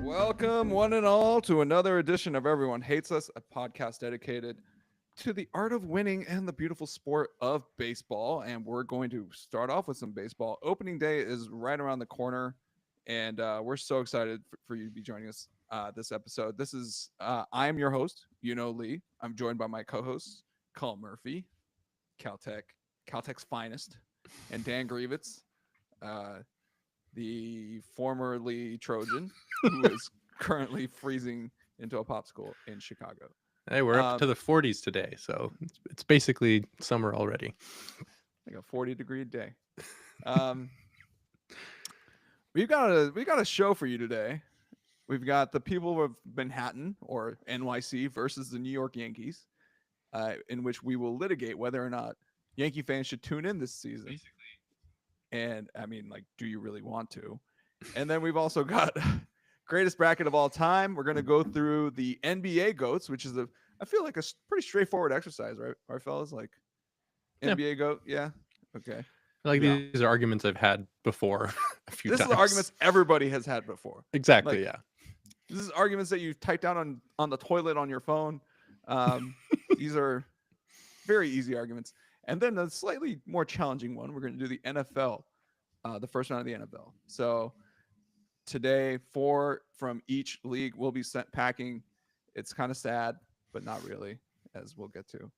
Welcome, one and all, to another edition of Everyone Hates Us, a podcast dedicated to the art of winning and the beautiful sport of baseball. And we're going to start off with some baseball. Opening day is right around the corner, and we're so excited for you to be joining us this episode. I am your host, Lee. I'm joined by my co-hosts, Colin Murphy, Caltech's finest, and Dan Grievitz, the formerly Trojan, who is currently freezing into a popsicle in Chicago. Hey, we're up to the 40s today, so it's basically summer already. Like a 40-degree day. We got a show for you today. We've got the people of Manhattan, or NYC, versus the New York Yankees, in which we will litigate whether or not Yankee fans should tune in this season. And I mean, like, do you really want to? And then we've also got greatest bracket of all time. We're going to go through the NBA GOATs, which is I feel like a pretty straightforward exercise, right, fellas? Like, NBA GOAT, yeah? Okay. These are arguments I've had before a few times. This is the arguments everybody has had before. Exactly, yeah. This is arguments that you typed down on the toilet on your phone. These are very easy arguments. And then a slightly more challenging one, we're going to do the NFL, the first round of the NFL. So today, 4 from each league will be sent packing. It's kind of sad, but not really, as we'll get to.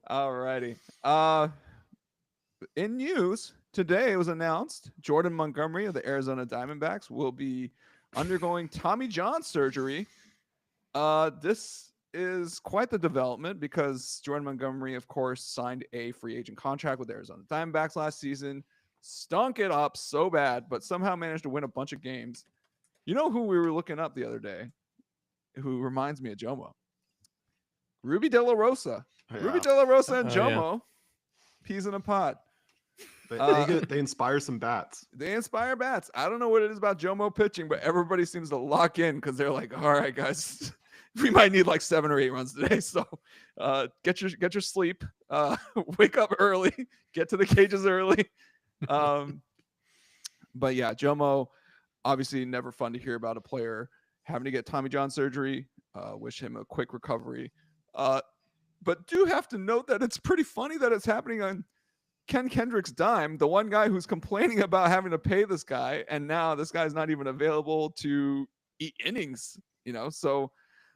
All righty. In news, today it was announced Jordan Montgomery of the Arizona Diamondbacks will be undergoing Tommy John surgery. This is quite the development because Jordan Montgomery, of course, signed a free agent contract with Arizona Diamondbacks last season, stunk it up so bad, but somehow managed to win a bunch of games. You know who we were looking up the other day, who reminds me of Jomo? Ruby De La Rosa. Yeah. Ruby De La Rosa and Jomo, peas in a pod. They inspire some bats. They inspire bats. I don't know what it is about Jomo pitching, but everybody seems to lock in because they're like, all right, guys, we might need like 7 or 8 runs today. So get your sleep, wake up early, get to the cages early. But yeah, Jomo, obviously never fun to hear about a player having to get Tommy John surgery. Wish him a quick recovery. But do have to note that it's pretty funny that it's happening on Ken Kendrick's dime, the one guy who's complaining about having to pay this guy, and now this guy's not even available to eat innings, So,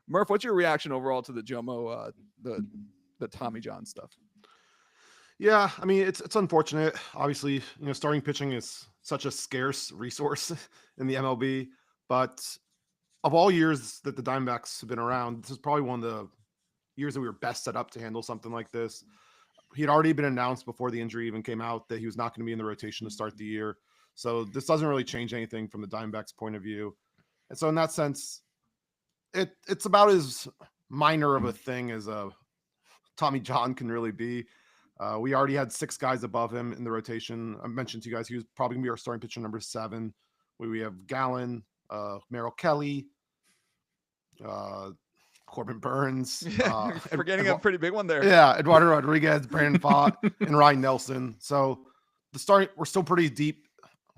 Murph, what's your reaction overall to the Jomo, the Tommy John stuff? Yeah, I mean, it's unfortunate. Obviously, starting pitching is such a scarce resource in the MLB, but of all years that the Diamondbacks have been around, this is probably one of the years that we were best set up to handle something like this. He had already been announced before the injury even came out that he was not going to be in the rotation to start the year. So this doesn't really change anything from the Diamondbacks' point of view. And so in that sense, it's about as minor of a thing as Tommy John can really be. We already had 6 guys above him in the rotation. I mentioned to you guys he was probably going to be our starting pitcher number 7. We have Gallen, Merrill Kelly, Corbin Burns. Forgetting a pretty big one there. Yeah, Eduardo Rodriguez, Brandon Pfaadt, and Ryan Nelson. So we're still pretty deep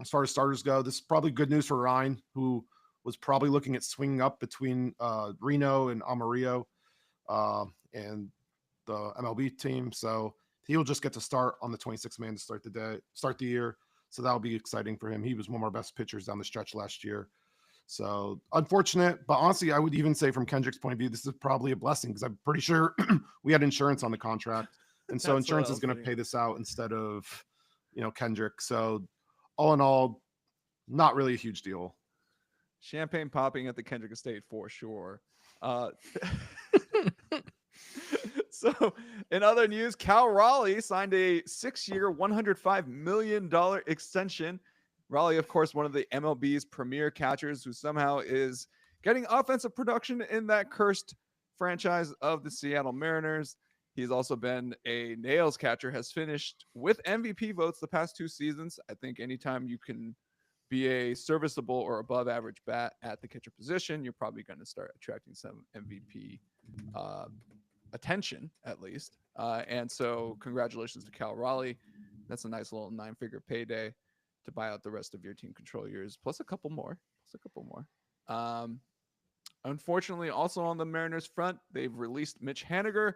as far as starters go. This is probably good news for Ryan, who was probably looking at swinging up between Reno and Amarillo and the MLB team. So he will just get to start on the 26th man to start the year. So that'll be exciting for him. He was one of our best pitchers down the stretch last year. So unfortunate, but honestly, I would even say from Kendrick's point of view, this is probably a blessing because I'm pretty sure we had insurance on the contract. And so insurance is going to pay this out instead of, Kendrick. So all in all, not really a huge deal. Champagne popping at the Kendrick estate for sure. So in other news, Cal Raleigh signed a 6-year, $105 million extension. Raleigh, of course, one of the MLB's premier catchers who somehow is getting offensive production in that cursed franchise of the Seattle Mariners. He's also been a nails catcher, has finished with MVP votes the past 2 seasons. I think anytime you can be a serviceable or above average bat at the catcher position, you're probably going to start attracting some MVP attention at least. And so congratulations to Cal Raleigh. That's a nice little 9-figure payday to buy out the rest of your team control years, plus a couple more. Unfortunately, also on the Mariners front, they've released Mitch Haniger.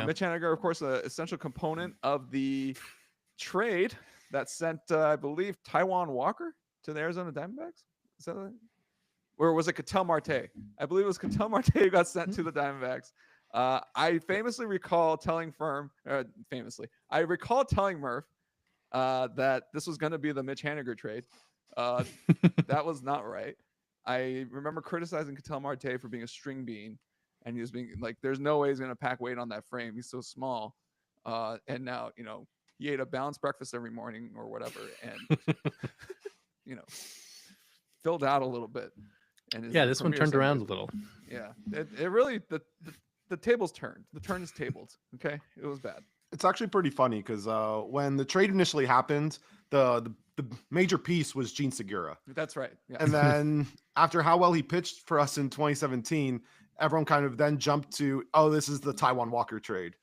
Mitch Haniger, of course, an essential component of the trade that sent, I believe, Taijuan Walker to the Arizona Diamondbacks. Is that right? Or was it Ketel Marte? I believe it was Ketel Marte who got sent to the Diamondbacks. I famously recall telling Murph that this was going to be the Mitch Haniger trade. That was not right. I remember criticizing Ketel Marte for being a string bean, and he was being like, "There's no way he's going to pack weight on that frame. He's so small." And now, he ate a balanced breakfast every morning or whatever, and filled out a little bit. And this one turned around a little. Yeah, it really the tables turned. The turn is tabled. Okay, it was bad. It's actually pretty funny because when the trade initially happened, the major piece was Gene Segura. That's right. Yeah. And then after how well he pitched for us in 2017, everyone kind of then jumped to, oh, this is the Taijuan Walker trade.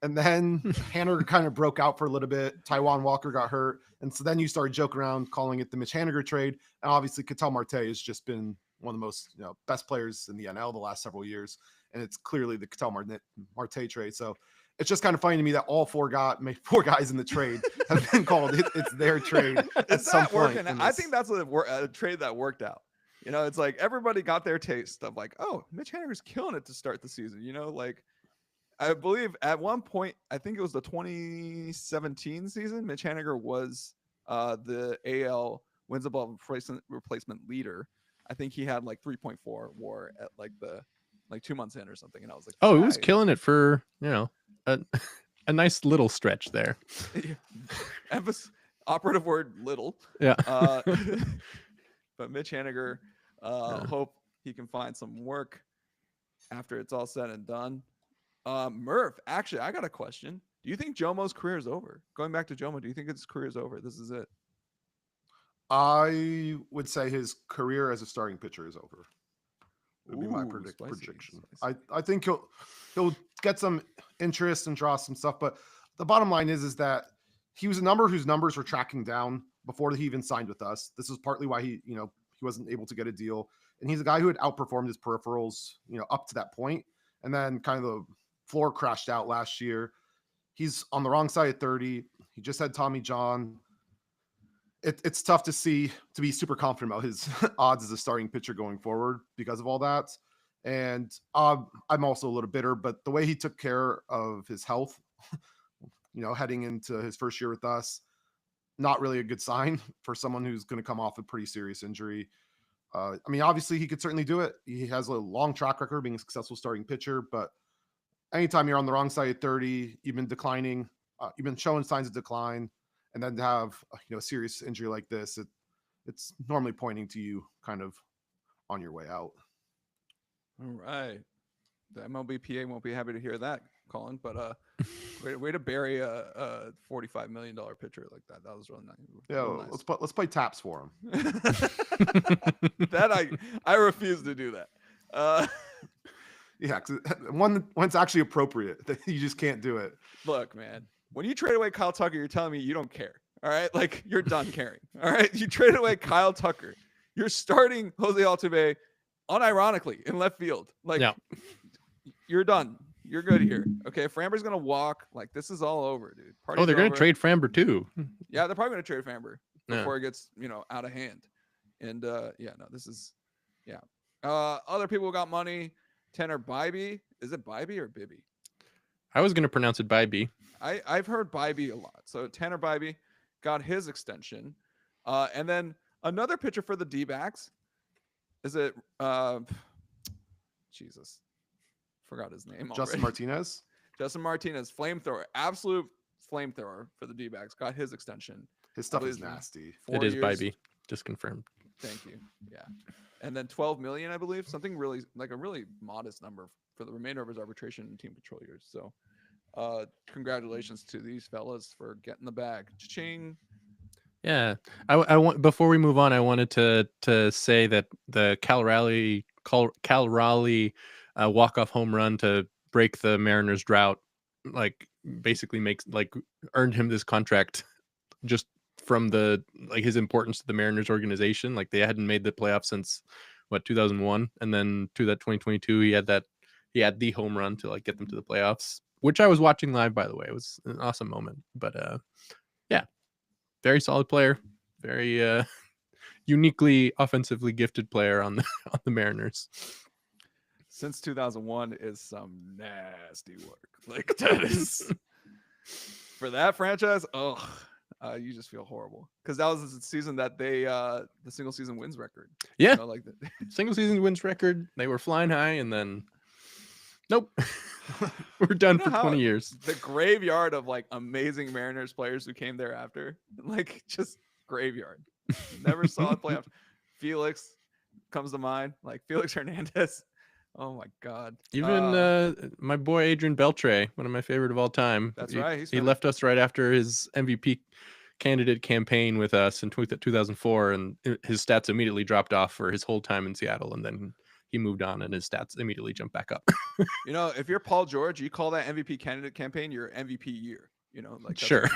And then Haniger kind of broke out for a little bit. Taijuan Walker got hurt. And so then you started joking around calling it the Mitch Haniger trade. And obviously Ketel Marte has just been one of the most best players in the NL the last several years. And it's clearly the Ketel Marte trade. So it's just kind of funny to me that all four guys in the trade have been called. It's their trade at some point. I think that's a trade that worked out. It's like everybody got their taste of like, oh, Mitch Haniger's killing it to start the season. Like I believe at one point, I think it was the 2017 season, Mitch Haniger was the AL wins above replacement leader. I think he had like 3.4 WAR at like 2 months in or something, and I was like, he was killing it for a nice little stretch there. Emphasis, operative word, little. Yeah. But Mitch Haniger, hope he can find some work after it's all said and done. Murph, actually, I got a question. Do you think Jomo's career is over? Going back to Jomo, do you think his career is over? This is it. I would say his career as a starting pitcher is over. Would be my prediction. I think he'll get some interest and draw some stuff, but the bottom line is that he was a number whose numbers were tracking down before he even signed with us. This is partly why he wasn't able to get a deal, and he's a guy who had outperformed his peripherals, up to that point, and then kind of the floor crashed out last year. He's on the wrong side of 30. He just had Tommy John. It's tough to be super confident about his odds as a starting pitcher going forward because of all that. And I'm also a little bitter, but the way he took care of his health, heading into his first year with us, not really a good sign for someone who's going to come off a pretty serious injury. Obviously he could certainly do it. He has a long track record being a successful starting pitcher, but anytime you're on the wrong side of 30, you've been declining, you've been showing signs of decline, and then to have a serious injury like this, it's normally pointing to you kind of on your way out. All right, the MLBPA won't be happy to hear that, Colin. But way to bury a $45 million pitcher like that. That was really nice. Yeah, really nice. Let's play taps for him. That I refuse to do that. Yeah, when it's actually appropriate, you just can't do it. Look, man, when you trade away Kyle Tucker, you're telling me you don't care. All right, like you're done caring. All right, you traded away Kyle Tucker. You're starting Jose Altuve, unironically, in left field. Like, You're done. You're good here. Okay, Framber's gonna walk. Like this is all over, dude. Party's they're gonna trade Framber too. Yeah, they're probably gonna trade Framber before it gets out of hand. And this is other people got money. Tanner Bybee. Is it Bybee or Bibby? I was going to pronounce it Bybee. I've heard Bybee a lot. So Tanner Bybee got his extension. And then another pitcher for the D-backs. Is it Jesus. Forgot his name Justin already. Martinez? Justin Martinez, flamethrower. Absolute flamethrower for the D-backs. Got his extension. His stuff is nasty. It is Bybee. Just confirmed. Thank you. Yeah. And then 12 million, I believe, something really like a really modest number for the remainder of his arbitration and team control years. So congratulations to these fellas for getting the bag. Cha-ching. Yeah. I want, before we move on, I wanted to say that the Cal Raleigh walk-off home run to break the Mariners drought, like basically earned him this contract just from the his importance to the Mariners organization. Like they hadn't made the playoffs since 2001, and then to that 2022 he had the home run to like get them to the playoffs, which I was watching live, by the way. It was an awesome moment. But yeah, very solid player, very uniquely offensively gifted player on the Mariners. Since 2001 is some nasty work. Like that is for that franchise. Oh, you just feel horrible because that was the season that they the single season wins record. Yeah, you know, like the single season wins record. They were flying high, and then nope, we're done for 20 years. The graveyard of like amazing Mariners players who came thereafter, like just graveyard. Never saw it play out. Felix comes to mind, like Felix Hernandez. Oh my God! Even my boy Adrian Beltre, one of my favorite of all time. That's right. He left us right after his MVP candidate campaign with us in 2004, and his stats immediately dropped off for his whole time in Seattle, and then he moved on, and his stats immediately jumped back up. You know, if you're Paul George, you call that MVP candidate campaign your MVP year. You know, like sure.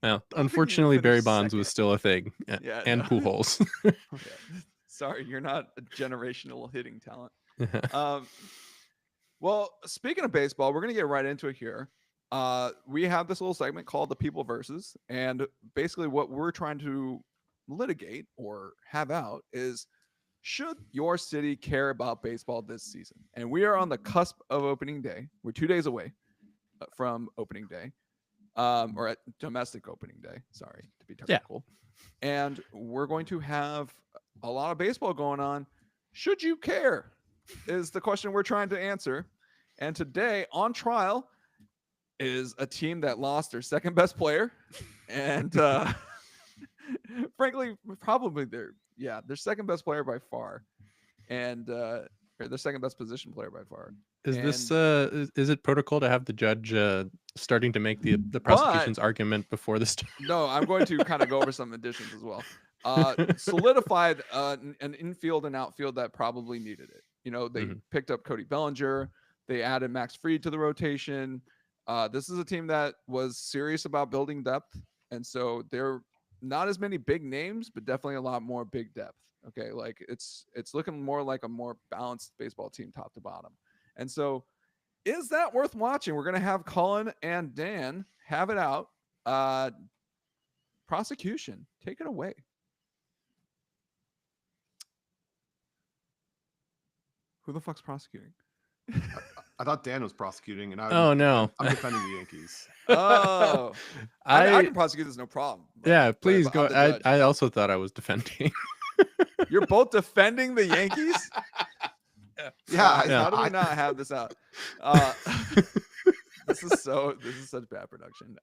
Well, unfortunately, Barry Bonds was still a thing, and Pujols. Sorry, you're not a generational hitting talent. Well, speaking of baseball, we're going to get right into it here. We have this little segment called The People Versus, and basically what we're trying to litigate or have out is, should your city care about baseball this season? And we are on the cusp of opening day. We're 2 days away from opening day. Or at domestic opening day, sorry to be technical. Yeah. And we're going to have a lot of baseball going on. Should you care is the question we're trying to answer. And today on trial is a team that lost their second best player. And frankly, probably their second best player by far. And their second best position player by far. Is it protocol to have the judge starting to make the prosecution's argument before this? No, I'm going to kind of go over some additions as well. Solidified an infield and outfield that probably needed it. You know, they picked up Cody Bellinger. They added Max Fried to the rotation. This is a team that was serious about building depth. And so there are not as many big names, but definitely a lot more big depth. Okay, like it's looking more like a more balanced baseball team top to bottom. And so is that worth watching? We're going to have Collin and Dan have it out. Prosecution, take it away. Who the fuck's prosecuting? I thought Dan was prosecuting, and I'm defending the Yankees. Oh, I can prosecute this, no problem. Yeah, please go. I also thought I was defending. You're both defending the Yankees? Yeah. How do we not have this out? This is such bad production.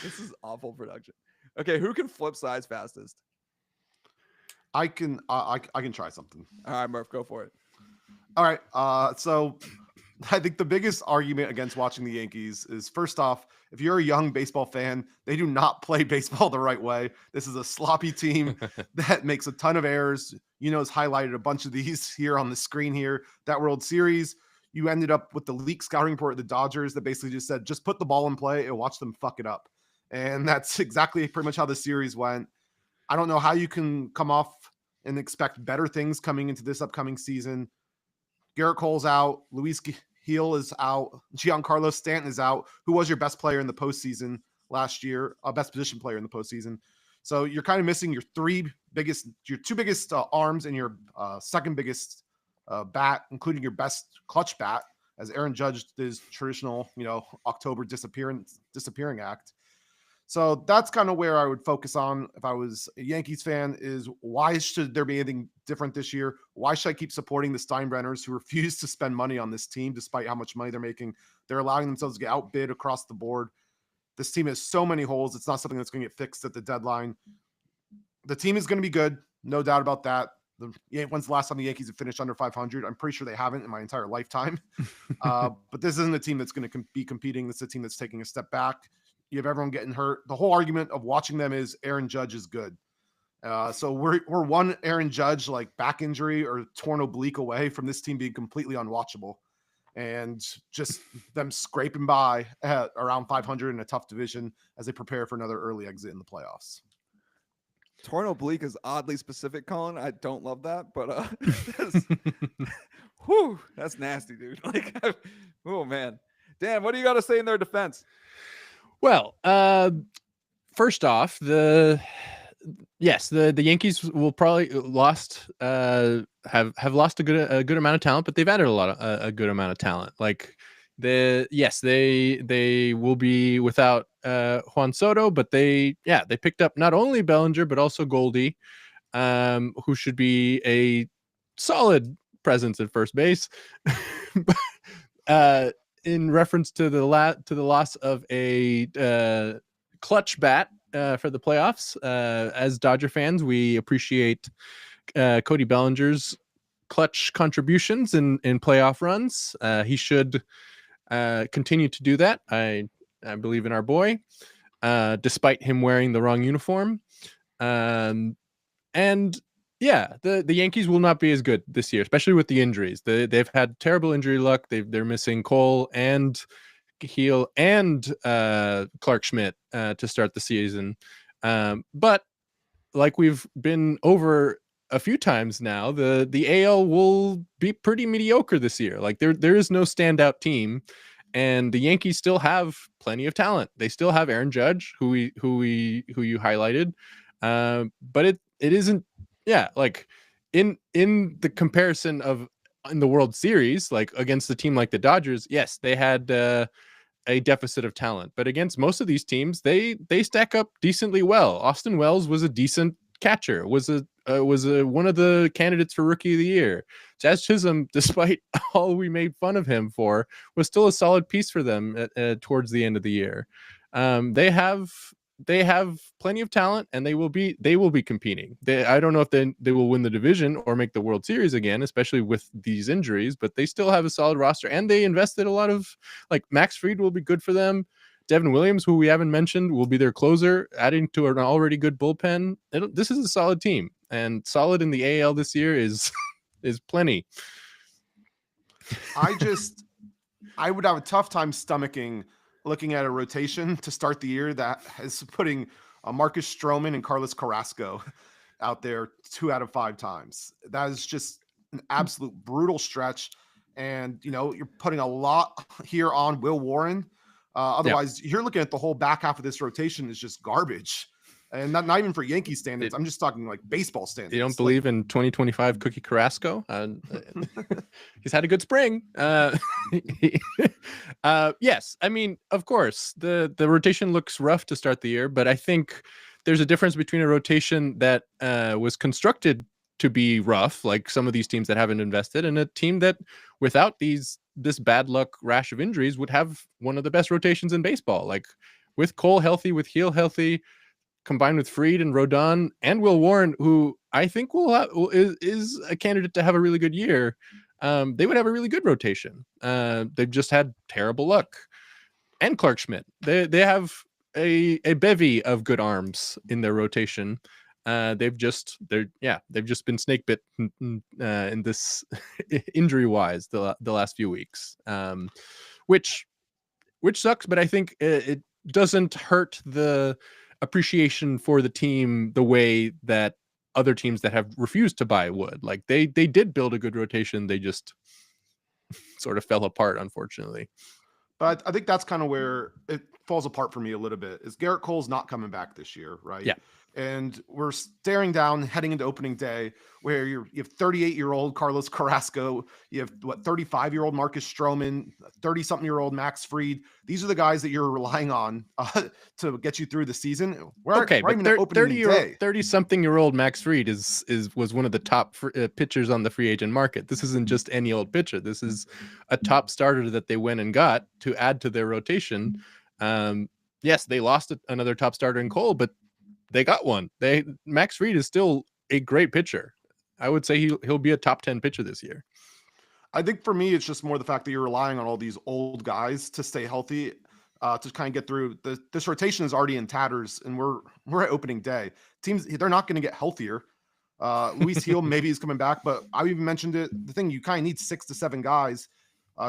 This is awful production. Okay, who can flip sides fastest? I can try something. All right, Murph, go for it. All right. So I think the biggest argument against watching the Yankees is, first off, if you're a young baseball fan, they do not play baseball the right way. This is a sloppy team that makes a ton of errors. You know, it's highlighted a bunch of these here on the screen here. That World Series, you ended up with the leak scouting report of the Dodgers that basically just said, just put the ball in play and watch them fuck it up. And that's exactly pretty much how the series went. I don't know how you can come off and expect better things coming into this upcoming season. Garrett Cole's out. Luis Gil is out. Giancarlo Stanton is out, who was your best player in the postseason last year, best position player in the postseason. So you're kind of missing your two biggest arms and your second biggest bat, including your best clutch bat, as Aaron Judge did his traditional, October disappearing act. So that's kind of where I would focus on if I was a Yankees fan, is why should there be anything different this year? Why should I keep supporting the Steinbrenners, who refuse to spend money on this team despite how much money they're making? They're allowing themselves to get outbid across the board. This team has so many holes. It's not something that's going to get fixed at the deadline. The team is going to be good. No doubt about that. When's the last time the Yankees have finished under 500? I'm pretty sure they haven't in my entire lifetime. But this isn't a team that's going to be competing. This is a team that's taking a step back. You have everyone getting hurt. The whole argument of watching them is Aaron Judge is good. So we're one Aaron Judge like back injury or torn oblique away from this team being completely unwatchable, and just them scraping by at around 500 in a tough division as they prepare for another early exit in the playoffs. Torn oblique is oddly specific, Colin. I don't love that, but that's, whew, that's nasty, dude. Like, oh man, Dan, what do you got to say in their defense? Well, first off, the Yankees will probably have lost a good amount of talent, but they've added a good amount of talent. Like they will be without Juan Soto, but they picked up not only Bellinger but also Goldie, who should be a solid presence at first base. In reference to the loss of a clutch bat for the playoffs, as Dodger fans, we appreciate Cody Bellinger's clutch contributions in playoff runs. He should continue to do that. I believe in our boy, despite him wearing the wrong uniform. And yeah, the Yankees will not be as good this year, especially with the injuries. They've had terrible injury luck. They're missing Cole and Heel and Clark Schmidt to start the season. But like we've been over a few times now, the AL will be pretty mediocre this year. Like there is no standout team, and the Yankees still have plenty of talent. They still have Aaron Judge, who you highlighted, but it isn't. Yeah, like in the comparison of in the World Series, like against a team like the Dodgers, yes, they had a deficit of talent, but against most of these teams, they stack up decently well. Austin Wells was a decent catcher, was one of the candidates for Rookie of the Year. Jazz Chisholm, despite all we made fun of him for, was still a solid piece for them towards the end of the year. They have plenty of talent, and they will be competing. I don't know if they will win the division or make the World Series again, especially with these injuries, but they still have a solid roster, and they invested a lot of, like, Max Fried will be good for them. Devin Williams, who we haven't mentioned, will be their closer, adding to an already good bullpen. This is a solid team, and solid in the AL this year is plenty. I would have a tough time stomaching looking at a rotation to start the year that is putting Marcus Stroman and Carlos Carrasco out there 2 out of 5 times. That is just an absolute brutal stretch. And, you're putting a lot here on Will Warren. Otherwise, You're looking at the whole back half of this rotation is just garbage. And not even for Yankee standards. I'm just talking like baseball standards. You don't believe in 2025 Cookie Carrasco? He's had a good spring. Yes, I mean, of course, the rotation looks rough to start the year, but I think there's a difference between a rotation that was constructed to be rough, like some of these teams that haven't invested, and a team that, without this bad luck rash of injuries, would have one of the best rotations in baseball. Like with Cole healthy, with Heel healthy, combined with Fried and Rodon and Will Warren, who I think is a candidate to have a really good year, they would have a really good rotation. They've just had terrible luck. And Clark Schmidt. They have a bevy of good arms in their rotation. They've just been snake bit in this injury wise the last few weeks, which sucks. But I think it doesn't hurt the appreciation for the team the way that other teams that have refused to buy would. Like they did build a good rotation. They just sort of fell apart, unfortunately. But I think that's kind of where it falls apart for me a little bit. Is Garrett Cole's not coming back this year, right? Yeah. And we're staring down heading into opening day where you have 38-year-old Carlos Carrasco, you have 35-year-old Marcus Stroman, 30-something-year-old Max Fried. These are the guys that you're relying on to get you through the season. But 30-something-year-old Max Fried was one of the top pitchers on the free agent market. This isn't just any old pitcher. This is a top starter that they went and got to add to their rotation. Yes, they lost another top starter in Cole, but they got one. Max Fried is still a great pitcher. I would say he'll be a top 10 pitcher this year. I think for me, it's just more the fact that you're relying on all these old guys to stay healthy. to kind of get through. This rotation is already in tatters, and we're at opening day. Teams, they're not going to get healthier. Luis Heel maybe is coming back, but I even mentioned it. The thing, you kind of need 6 to 7 guys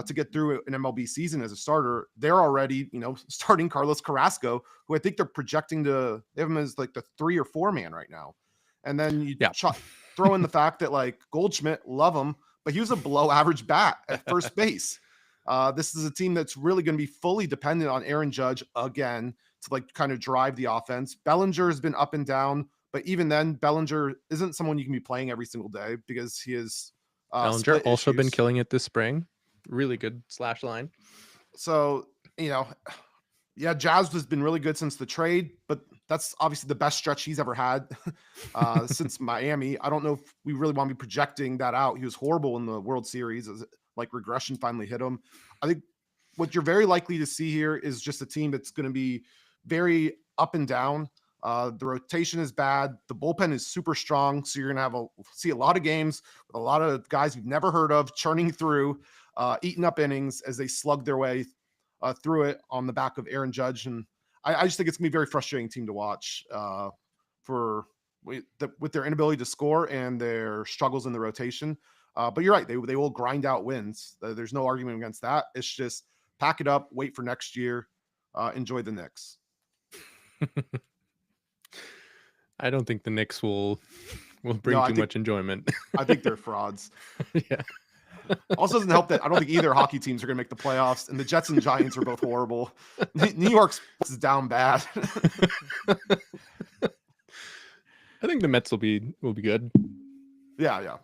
to get through an MLB season as a starter. They're already, starting Carlos Carrasco, who I think they're projecting they have him as like the 3 or 4 man right now. And then you throw in the fact that like Goldschmidt, love him, but he was a below average bat at first base. This is a team that's really going to be fully dependent on Aaron Judge again to like kind of drive the offense. Bellinger has been up and down, but even then, Bellinger isn't someone you can be playing every single day because he is. Bellinger also been killing it this spring. Really good slash line. So, Jazz has been really good since the trade, but that's obviously the best stretch he's ever had since Miami. I don't know if we really want to be projecting that out. He was horrible in the World Series as like regression finally hit him. I think what you're very likely to see here is just a team that's going to be very up and down. The rotation is bad. The bullpen is super strong. So you're going to see a lot of games with a lot of guys you've never heard of churning through, eating up innings as they slug their way through it on the back of Aaron Judge. And I just think it's going to be a very frustrating team to watch with their inability to score and their struggles in the rotation. But you're right. They will grind out wins. There's no argument against that. It's just pack it up, wait for next year, enjoy the Knicks. I don't think the Knicks will bring too much enjoyment. I think they're frauds. Yeah. Also doesn't help that I don't think either hockey teams are going to make the playoffs, and the Jets and Giants are both horrible. New York sports is down bad. I think the Mets will be good. Yeah.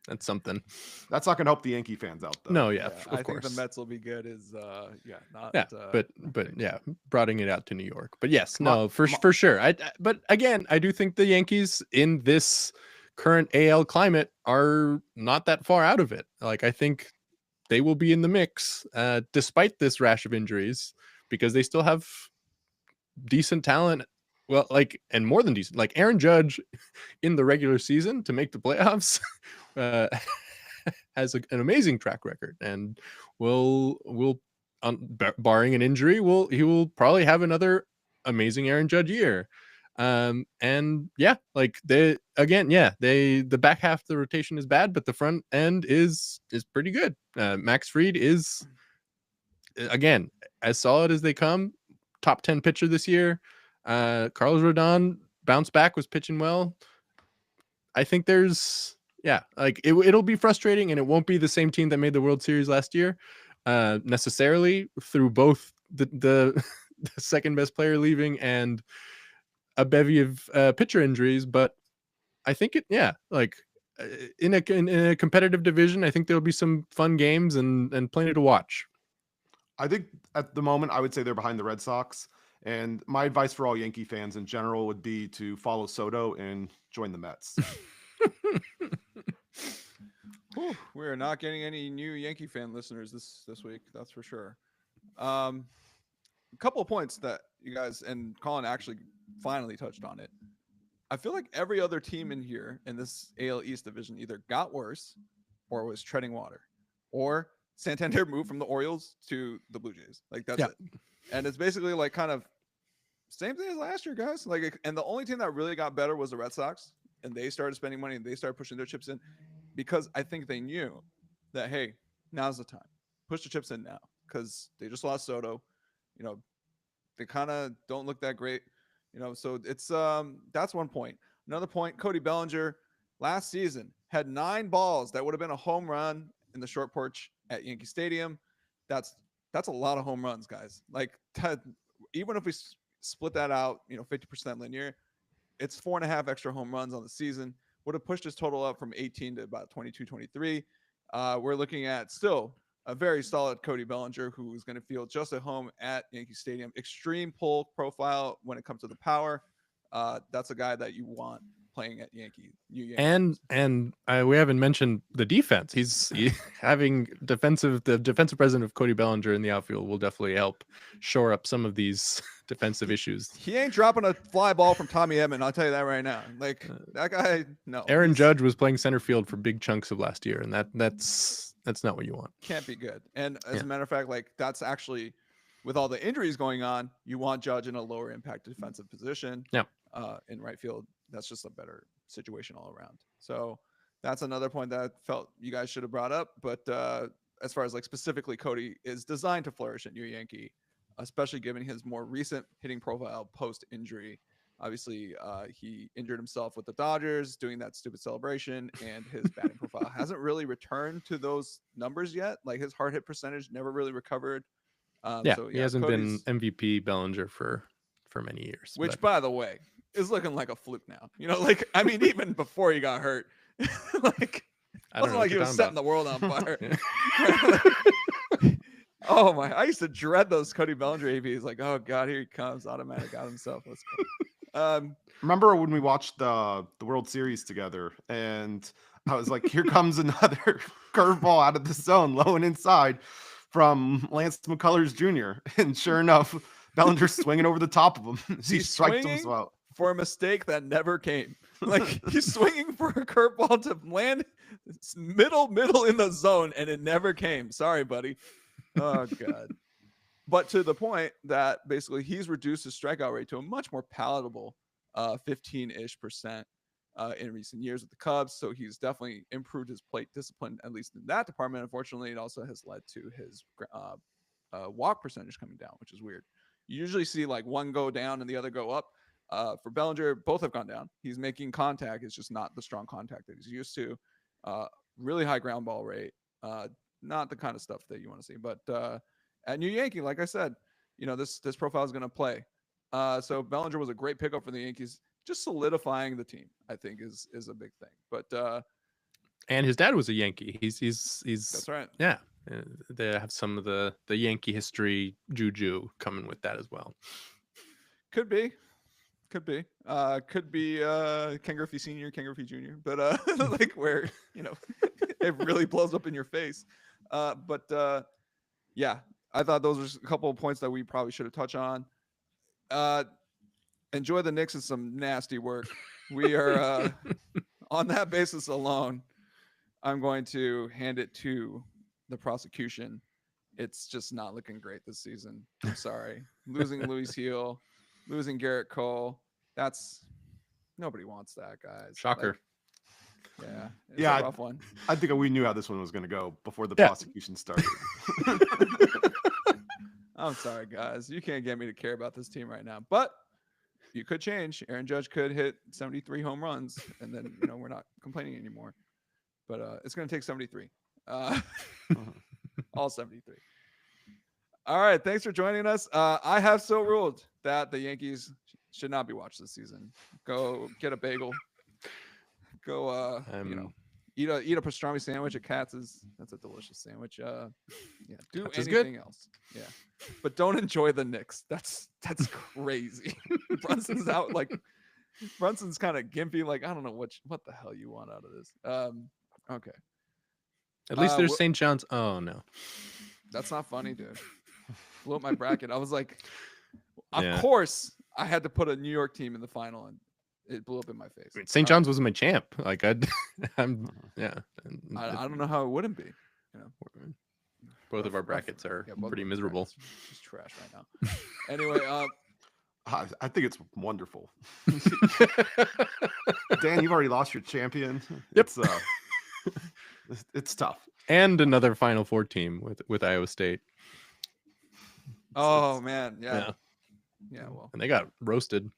That's something. That's not going to help the Yankee fans out, though. No, of I course. think the Mets will be good. But broadening it out to New York. But yes, for sure. But again, I do think the Yankees in this current AL climate are not that far out of it. Like, I think they will be in the mix despite this rash of injuries because they still have decent talent. Well, and more than decent, like Aaron Judge in the regular season to make the playoffs has an amazing track record, and barring an injury, he will probably have another amazing Aaron Judge year. The back half of the rotation is bad, but the front end is pretty good. Max Fried is again as solid as they come. Top 10 pitcher this year. Carlos Rodon bounced back, was pitching well. I think it'll be frustrating, and it won't be the same team that made the World Series last year necessarily through both the second best player leaving and a bevy of pitcher injuries. But I think in a competitive division, I think there'll be some fun games and plenty to watch. I think at the moment, I would say they're behind the Red Sox. And my advice for all Yankee fans in general would be to follow Soto and join the Mets. We are not getting any new Yankee fan listeners this week. That's for sure. A couple of points that you guys and Collin actually finally touched on it. I feel like every other team in here in this AL East division either got worse or was treading water, or Santander moved from the Orioles to the Blue Jays. Like that's it. And it's basically like kind of same thing as last year, guys. And the only team that really got better was the Red Sox, and they started spending money and they started pushing their chips in because I think they knew that, hey, now's the time. Push the chips in now because they just lost Soto. They kind of don't look that great. So it's that's one point. Another point, Cody Bellinger last season had 9 balls that would have been a home run in the short porch at Yankee Stadium. That's a lot of home runs, guys. Like even if we split that out, 50% linear, it's 4.5 extra home runs on the season. Would have pushed his total up from 18 to about 22, 23. We're looking at still a very solid Cody Bellinger who is going to feel just at home at Yankee Stadium. Extreme pull profile when it comes to the power. That's a guy that you want playing at Yankee. And we haven't mentioned the defense. He's having the defensive president of Cody Bellinger in the outfield will definitely help shore up some of these defensive issues. He ain't dropping a fly ball from Tommy Edman. I'll tell you that right now. Like that guy, no. Aaron Judge was playing center field for big chunks of last year, and that's not what you want. Can't be good. And as a matter of fact, like that's actually with all the injuries going on, you want Judge in a lower impact defensive position. Yeah. In right field, that's just a better situation all around. So that's another point that I felt you guys should have brought up. But as far as like specifically, Cody is designed to flourish at New Yankee, especially given his more recent hitting profile post injury. Obviously, he injured himself with the Dodgers doing that stupid celebration, and his batting profile hasn't really returned to those numbers yet. Like his hard hit percentage never really recovered. He hasn't Cody's, been MVP Bellinger for many years. which, but by the way, is looking like a fluke now. You know, like I mean, even before he got hurt, like I don't wasn't know like he was setting the world on fire. Oh my! I used to dread those Cody Bellinger APs. Like, oh god, here he comes, automatic out himself. Let's go. Remember when we watched the World Series together, and I was like, "Here comes another curveball out of the zone, low and inside, from Lance McCullers Jr." And sure enough, Bellinger's swinging over the top of him. He He's strikes swinging him out for a mistake that never came. Like he's swinging for a curveball to land middle in the zone, and it never came. Sorry, buddy. Oh god. But to the point that basically he's reduced his strikeout rate to a much more palatable 15-ish% in recent years with the Cubs. So he's definitely improved his plate discipline, at least in that department. Unfortunately, it also has led to his walk percentage coming down, which is weird. You usually see like one go down and the other go up. For Bellinger, both have gone down. He's making contact. It's just not the strong contact that he's used to. Really high ground ball rate. Not the kind of stuff that you want to see. But at New Yankee, like I said, you know, this profile is going to play. So Bellinger was a great pickup for the Yankees. Just solidifying the team, I think, is a big thing. But and his dad was a Yankee. He's that's right. Yeah. They have some of the Yankee history juju coming with that as well. Could be Ken Griffey Sr., Ken Griffey Jr., but like where, you know, it really blows up in your face. Yeah, I thought those were a couple of points that we probably should have touched on. Enjoy the Knicks is some nasty work. We are on that basis alone. I'm going to hand it to the prosecution. It's just not looking great this season. I'm sorry. Losing Luis Heel, losing Garrett Cole. Nobody wants that, guys. Shocker. It's a rough one. I think we knew how this one was going to go before the prosecution started. I'm sorry, guys. You can't get me to care about this team right now, but you could change. Aaron Judge could hit 73 home runs, and then, you know, we're not complaining anymore. But it's going to take 73. All 73. All right. Thanks for joining us. I have so ruled that the Yankees should not be watched this season. Go get a bagel. Go, you know, eat a pastrami sandwich at Katz's. That's a delicious sandwich. Do Katz's anything else. Yeah, but don't enjoy the Knicks. That's crazy. Brunson's out. Like Brunson's kind of gimpy. Like I don't know what the hell you want out of this. Okay. At least there's St. John's. Oh no, that's not funny, dude. Blew up my bracket. I was like, of course I had to put a New York team in the final, and it blew up in my face. St. John's was my champ. Like I don't know how it wouldn't be. You know, both of our brackets are pretty miserable. Just trash right now. Anyway, I think it's wonderful. Dan, you've already lost your champion. Yep. It's tough. And another Final Four team with Iowa State. Man, yeah. Well, and they got roasted.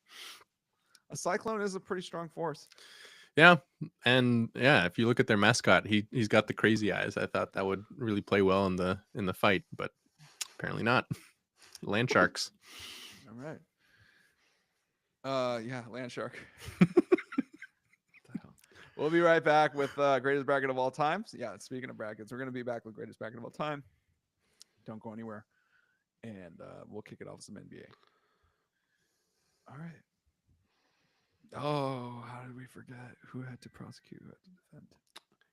A cyclone is a pretty strong force. Yeah, and if you look at their mascot, he's got the crazy eyes. I thought that would really play well in the fight, but apparently not. Land sharks. All right. Land shark. We'll be right back with greatest bracket of all time. Yeah, speaking of brackets, we're going to be back with greatest bracket of all time. Don't go anywhere. And we'll kick it off with some NBA. All right. Oh, how did we forget who had to prosecute, who had to defend?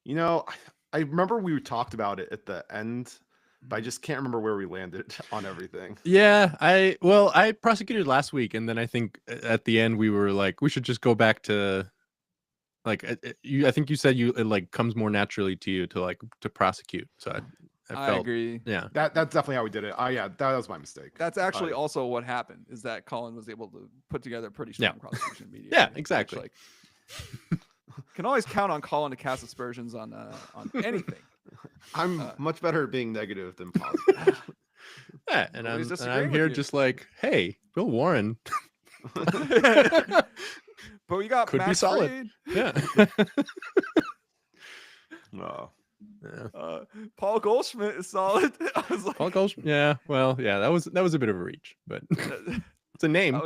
You know, I remember we talked about it at the end, but I just can't remember where we landed on everything. Yeah, I prosecuted last week, and then I think at the end we were like, we should just go back to like I think you said it like comes more naturally to you to prosecute. So I agree. Yeah. That's definitely how we did it. Yeah, that was my mistake. That's actually also what happened, is that Collin was able to put together a pretty strong prosecution immediately. Yeah, exactly. Which, like, can always count on Collin to cast aspersions on anything. I'm much better at being negative than positive. Yeah, and Nobody's I'm disagreeing with here you. just like, hey, Bill Warren But we got could be Max solid. Fried, Yeah. No. Yeah. Paul Goldschmidt is solid. I was like, Paul Goldschmidt. Yeah. Well, yeah, that was a bit of a reach, but it's a name.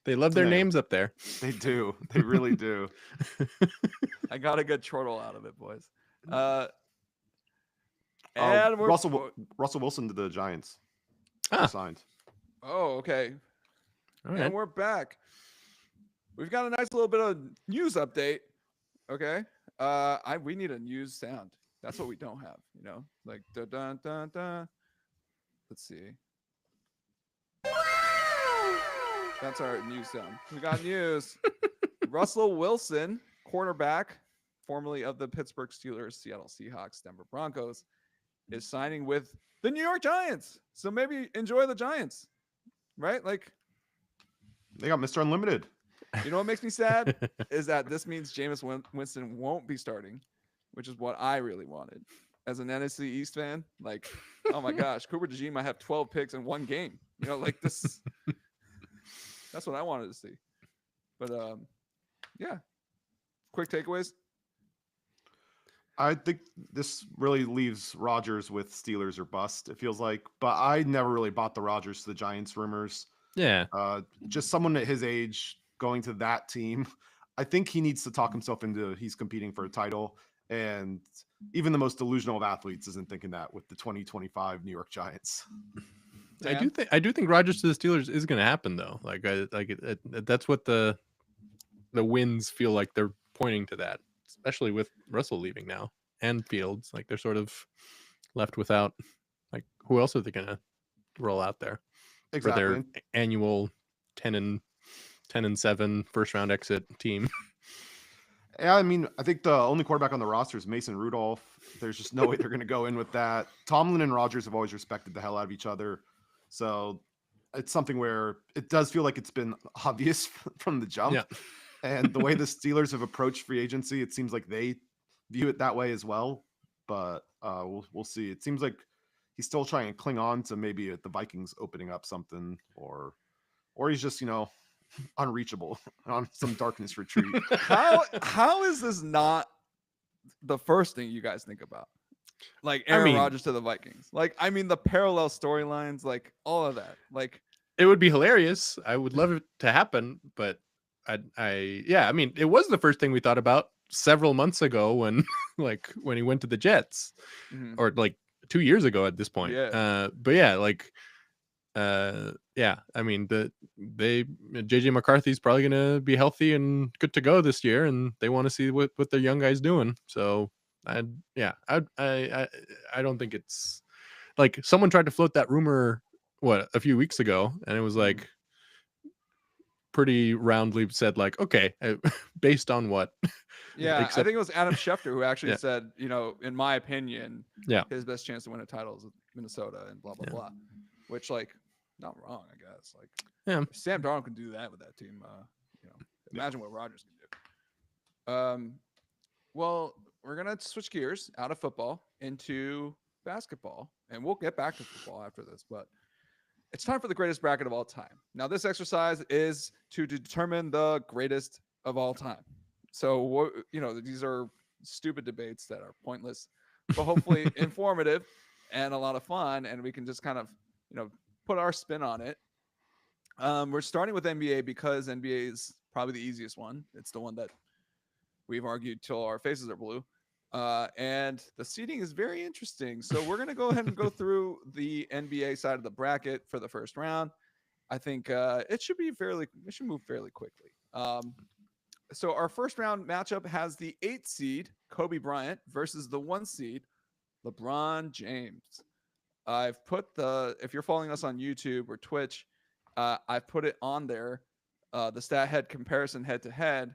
They love their names up there. They do. They really do. I got a good chortle out of it, boys. Russell Wilson to the Giants. Signed. Oh, okay. All right. And we're back. We've got a nice little bit of news update. Okay. We need a news sound. That's what we don't have, you know? Like dun dun dun dun. Let's see. That's our news sound. We got news. Russell Wilson, quarterback, formerly of the Pittsburgh Steelers, Seattle Seahawks, Denver Broncos, is signing with the New York Giants. So maybe enjoy the Giants, right? Like, they got Mr. Unlimited. You know what makes me sad is that this means Jameis Winston won't be starting, which is what I really wanted as an NFC East fan. Like, oh my gosh, Cooper DeJean might have 12 picks in one game. You know, like this. That's what I wanted to see. But yeah. Quick takeaways. I think this really leaves Rodgers with Steelers or bust, it feels like. But I never really bought the Rodgers to the Giants rumors. Yeah. Just someone at his age going to that team. I think he needs to talk himself into he's competing for a title. And even the most delusional of athletes isn't thinking that with the 2025 New York Giants. Dan? I do think Rodgers to the Steelers is going to happen though. That's what the wins feel like they're pointing to that, especially with Russell leaving now and Fields. Like they're sort of left without, like, who else are they going to roll out there for their annual 10-7 first round exit team? Yeah, I mean, I think the only quarterback on the roster is Mason Rudolph. There's just no way they're going to go in with that. Tomlin and Rodgers have always respected the hell out of each other. So it's something where it does feel like it's been obvious from the jump. Yeah. And the way the Steelers have approached free agency, it seems like they view it that way as well. But we'll see. It seems like he's still trying to cling on to maybe the Vikings opening up something, or he's just, unreachable on some darkness retreat. How is this not the first thing you guys think about? Like Aaron Rodgers to the Vikings. Like, I mean, the parallel storylines, like all of that. Like, it would be hilarious. I would love it to happen, but I mean, it was the first thing we thought about several months ago when when he went to the Jets, or like 2 years ago at this point. Yeah. But yeah, I mean, JJ McCarthy's probably going to be healthy and good to go this year, and they want to see what their young guy's doing. So I don't think it's like someone tried to float that rumor a few weeks ago, and it was like pretty roundly said like, okay, based on what? Yeah, I think it was Adam Schefter who actually said, in my opinion, his best chance to win a title is with Minnesota and blah blah blah, which, like, not wrong, I guess. Like, if Sam Darnold can do that with that team, imagine what Rodgers can do. Well, we're gonna switch gears out of football into basketball, and we'll get back to football after this, but it's time for the greatest bracket of all time. Now, this exercise is to determine the greatest of all time. So, these are stupid debates that are pointless, but hopefully informative and a lot of fun, and we can just kind of, put our spin on it. We're starting with NBA because NBA is probably the easiest one. It's the one that we've argued till our faces are blue. And the seeding is very interesting. So we're going to go ahead and go through the NBA side of the bracket for the first round. I think it should move fairly quickly. So our first round matchup has the 8th seed, Kobe Bryant, versus the 1 seed, LeBron James. I've put if you're following us on YouTube or Twitch, I've put it on there, the stat head comparison head to head.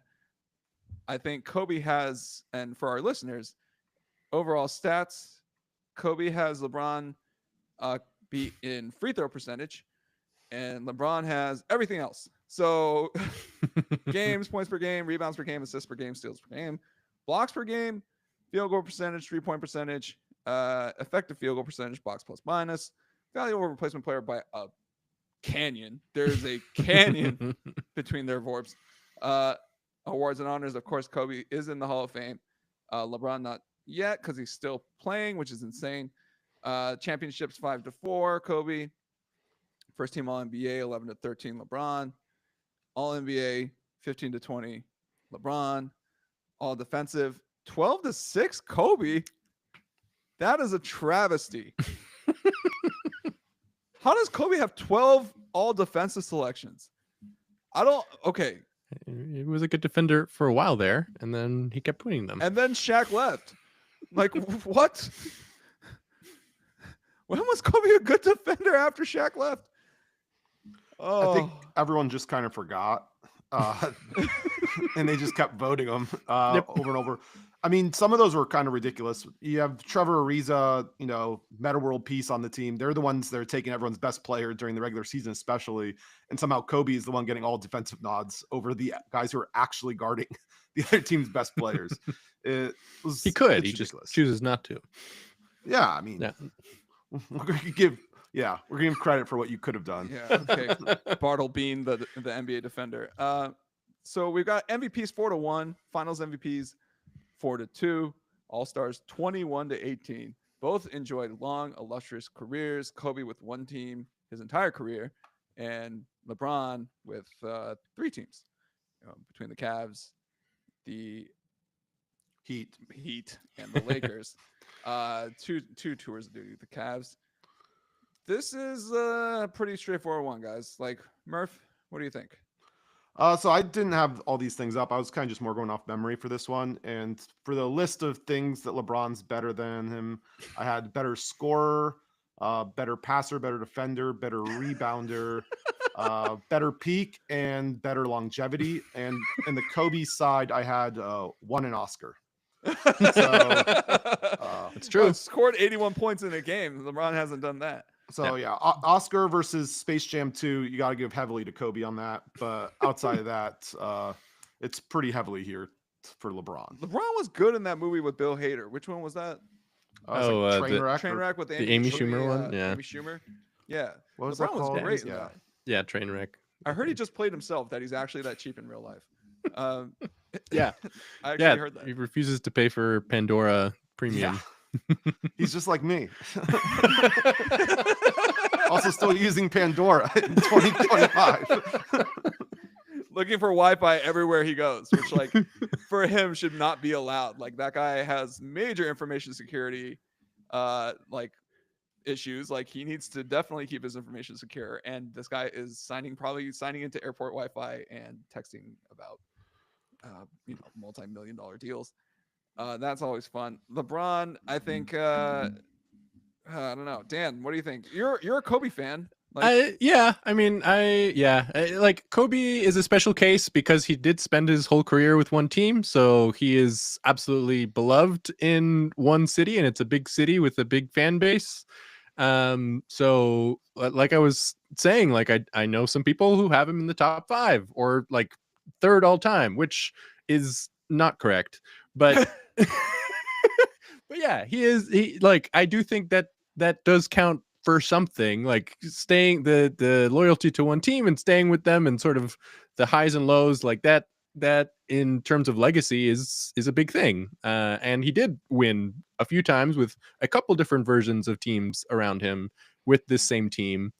I think Kobe has, and for our listeners, overall stats, Kobe has LeBron beat in free throw percentage, and LeBron has everything else. So games, points per game, rebounds per game, assists per game, steals per game, blocks per game, field goal percentage, 3-point percentage, effective field goal percentage, box plus minus, value over replacement player by a canyon. There's a canyon between their VORPs. Awards and honors, of course, Kobe is in the Hall of Fame. LeBron not yet because he's still playing, which is insane. Championships 5-4, Kobe. First team All NBA 11-13, LeBron. All NBA 15-20, LeBron. All defensive 12-6, Kobe. That is a travesty. How does Kobe have 12 all defensive selections? Okay. He was a good defender for a while there, and then he kept winning them. And then Shaq left. Like, what? When was Kobe a good defender after Shaq left? I think everyone just kind of forgot. And they just kept voting him over and over. I mean, some of those were kind of ridiculous. You have Trevor Ariza, Meta World Peace on the team. They're the ones that are taking everyone's best player during the regular season, especially. And somehow Kobe is the one getting all defensive nods over the guys who are actually guarding the other team's best players. He could. He just chooses not to. Yeah, I mean, we're going to give him credit for what you could have done. Yeah, okay. Bartle Bean, the NBA defender. So we've got MVPs 4-1, Finals MVPs 4-2, All-Stars 21-18. Both enjoyed long, illustrious careers. Kobe with one team his entire career, and LeBron with 3 teams, between the Cavs, the Heat, and the Lakers. Two tours of duty. The Cavs. This is a pretty straightforward one, guys. Like, Murph, what do you think? So I didn't have all these things up. I was kind of just more going off memory for this one. And for the list of things that LeBron's better than him, I had better scorer, better passer, better defender, better rebounder, better peak, and better longevity. And in the Kobe side, I had won an Oscar. So it's true. Well, scored 81 points in a game. LeBron hasn't done that. So Oscar versus Space Jam 2, you got to give heavily to Kobe on that. But outside of that, it's pretty heavily here for LeBron. LeBron was good in that movie with Bill Hader. Which one was that? Trainwreck with the Amy Schumer one. Yeah, Amy Schumer. Yeah, what was LeBron that called? was great in that. Yeah, Trainwreck. I heard he just played himself. That he's actually that cheap in real life. Yeah, I actually heard that. He refuses to pay for Pandora Premium. Yeah. He's just like me. Also still using Pandora in 2025. Looking for Wi-Fi everywhere he goes, which like for him should not be allowed. Like that guy has major information security like issues. Like he needs to definitely keep his information secure. And this guy is probably signing into airport Wi-Fi and texting about multi-million-dollar deals. That's always fun. LeBron, I think I don't know. Dan, what do you think? You're a Kobe fan. Like Kobe is a special case because he did spend his whole career with one team, so he is absolutely beloved in one city, and it's a big city with a big fan base. So like I was saying, like I know some people who have him in the top 5 or like 3rd all time, which is not correct, but but yeah, I do think that does count for something, like staying the loyalty to one team and staying with them and sort of the highs and lows like that in terms of legacy is a big thing. And he did win a few times with a couple different versions of teams around him with this same team.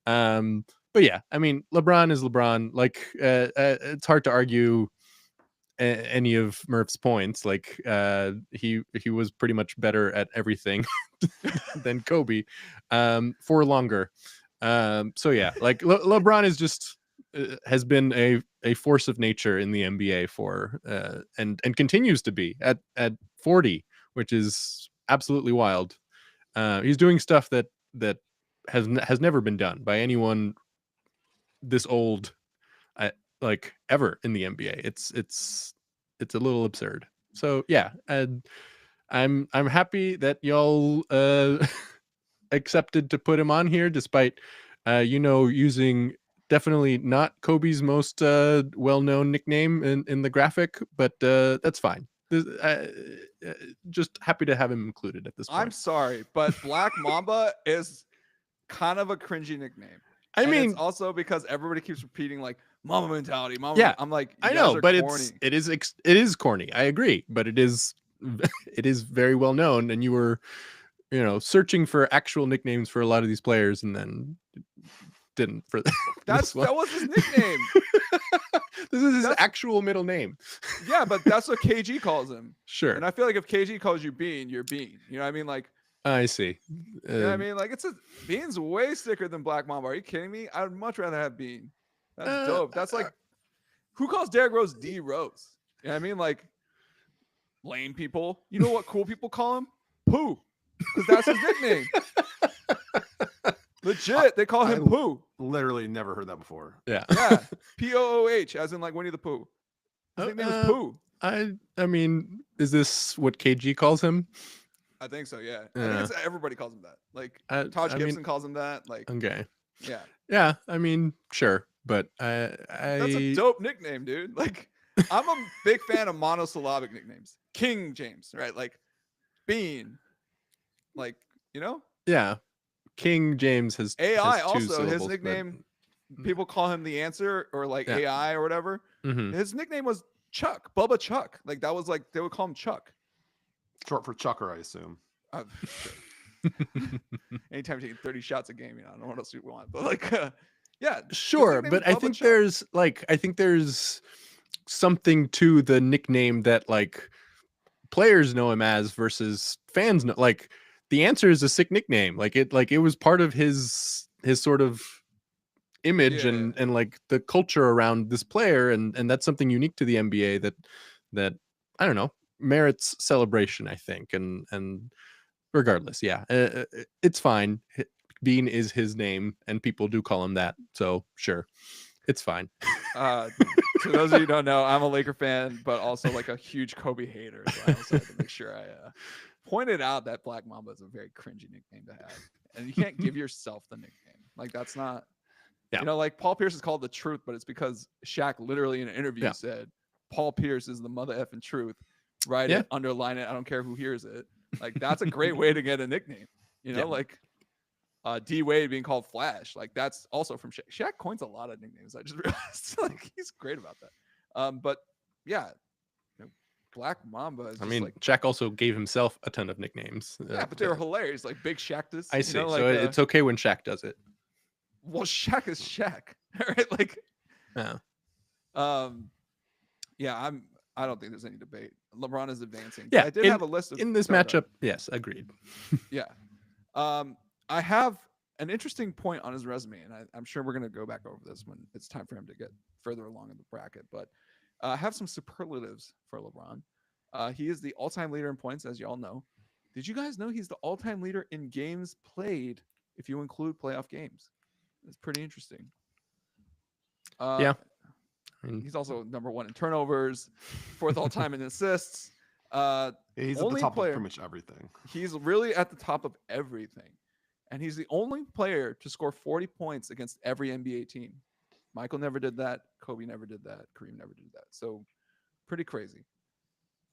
But yeah, I mean, LeBron is LeBron. Like it's hard to argue any of Murph's points. Like he was pretty much better at everything than Kobe for longer. So yeah, like LeBron is just has been a force of nature in the NBA for and continues to be at 40, which is absolutely wild. He's doing stuff that has never been done by anyone this old like ever in the NBA. It's a little absurd. So yeah, and I'm happy that y'all accepted to put him on here, despite using definitely not Kobe's most well-known nickname in the graphic, but that's fine. Just happy to have him included at this point. I'm sorry, but Black Mamba is kind of a cringy nickname. I And mean, it's also because everybody keeps repeating like Mamba mentality. Mamba. Yeah, I'm like, I you know, guys are but corny. it is corny. I agree, but it is very well known, and you were searching for actual nicknames for a lot of these players, and then didn't for that was his nickname. This is his actual middle name. Yeah, but that's what KG calls him. Sure. And I feel like if KG calls you Bean, you're Bean. You know what I mean? Like, I see. you know what I mean? Like, Bean's way sicker than Black Mamba. Are you kidding me? I'd much rather have Bean. That's dope. That's like, who calls Derrick Rose D Rose? You know what I mean? Like, lame people. You know what cool people call him? Pooh. Because that's his nickname. Legit, they call him Pooh. Literally never heard that before. Yeah. Yeah. P-O-O-H, as in like Winnie the Pooh. His nickname is Pooh. I mean, is this what KG calls him? I think so, yeah. I think everybody calls him that. Like, Taj Gibson calls him that. Like, okay. Yeah. Yeah, I mean, sure. But that's a dope nickname, dude. Like, I'm a big fan of monosyllabic nicknames. King James, right? Like, Bean. Like, Yeah. King James has AI has also his nickname. But... people call him the answer or like AI or whatever. Mm-hmm. His nickname was Chuck, Bubba Chuck. Like that was like they would call him Chuck. Short for Chucker, I assume. Anytime you're taking 30 shots a game, I don't know what else you want, but like, yeah, sure. But I think there's something to the nickname that like players know him as versus fans know. Like the answer is a sick nickname. Like it was part of his sort of image and like the culture around this player, and that's something unique to the NBA that I don't know merits celebration, I think. And regardless, it's fine. Bean is his name, and people do call him that, so sure, it's fine. To those of you who don't know, I'm a Laker fan, but also like a huge Kobe hater. So I also have to make sure I pointed out that Black Mamba is a very cringy nickname to have, and you can't give yourself the nickname. Like that's not, like Paul Pierce is called the Truth, but it's because Shaq literally in an interview said Paul Pierce is the mother effing truth. Write it, underline it. I don't care who hears it. Like that's a great way to get a nickname. Like D Wade being called Flash. Like that's also from Shaq. Shaq coins a lot of nicknames. I just realized like he's great about that. But yeah. Black Mamba is Shaq also gave himself a ton of nicknames. But they were hilarious, like Big Shaqtus. I see. So it's okay when Shaq does it. Well, Shaq is Shaq, right? Like, I don't think there's any debate. LeBron is advancing. Yeah, I did have a list of in this matchup. Yes, agreed. Yeah, I have an interesting point on his resume, and I'm sure we're going to go back over this when it's time for him to get further along in the bracket. But I have some superlatives for LeBron. He is the all-time leader in points, as you all know. Did you guys know he's the all-time leader in games played if you include playoff games? It's pretty interesting. He's also number one in turnovers, fourth all-time in assists. He's at the top of pretty much everything. He's really at the top of everything. And he's the only player to score 40 points against every NBA team. Michael never did that. Kobe never did that. Kareem never did that. So pretty crazy.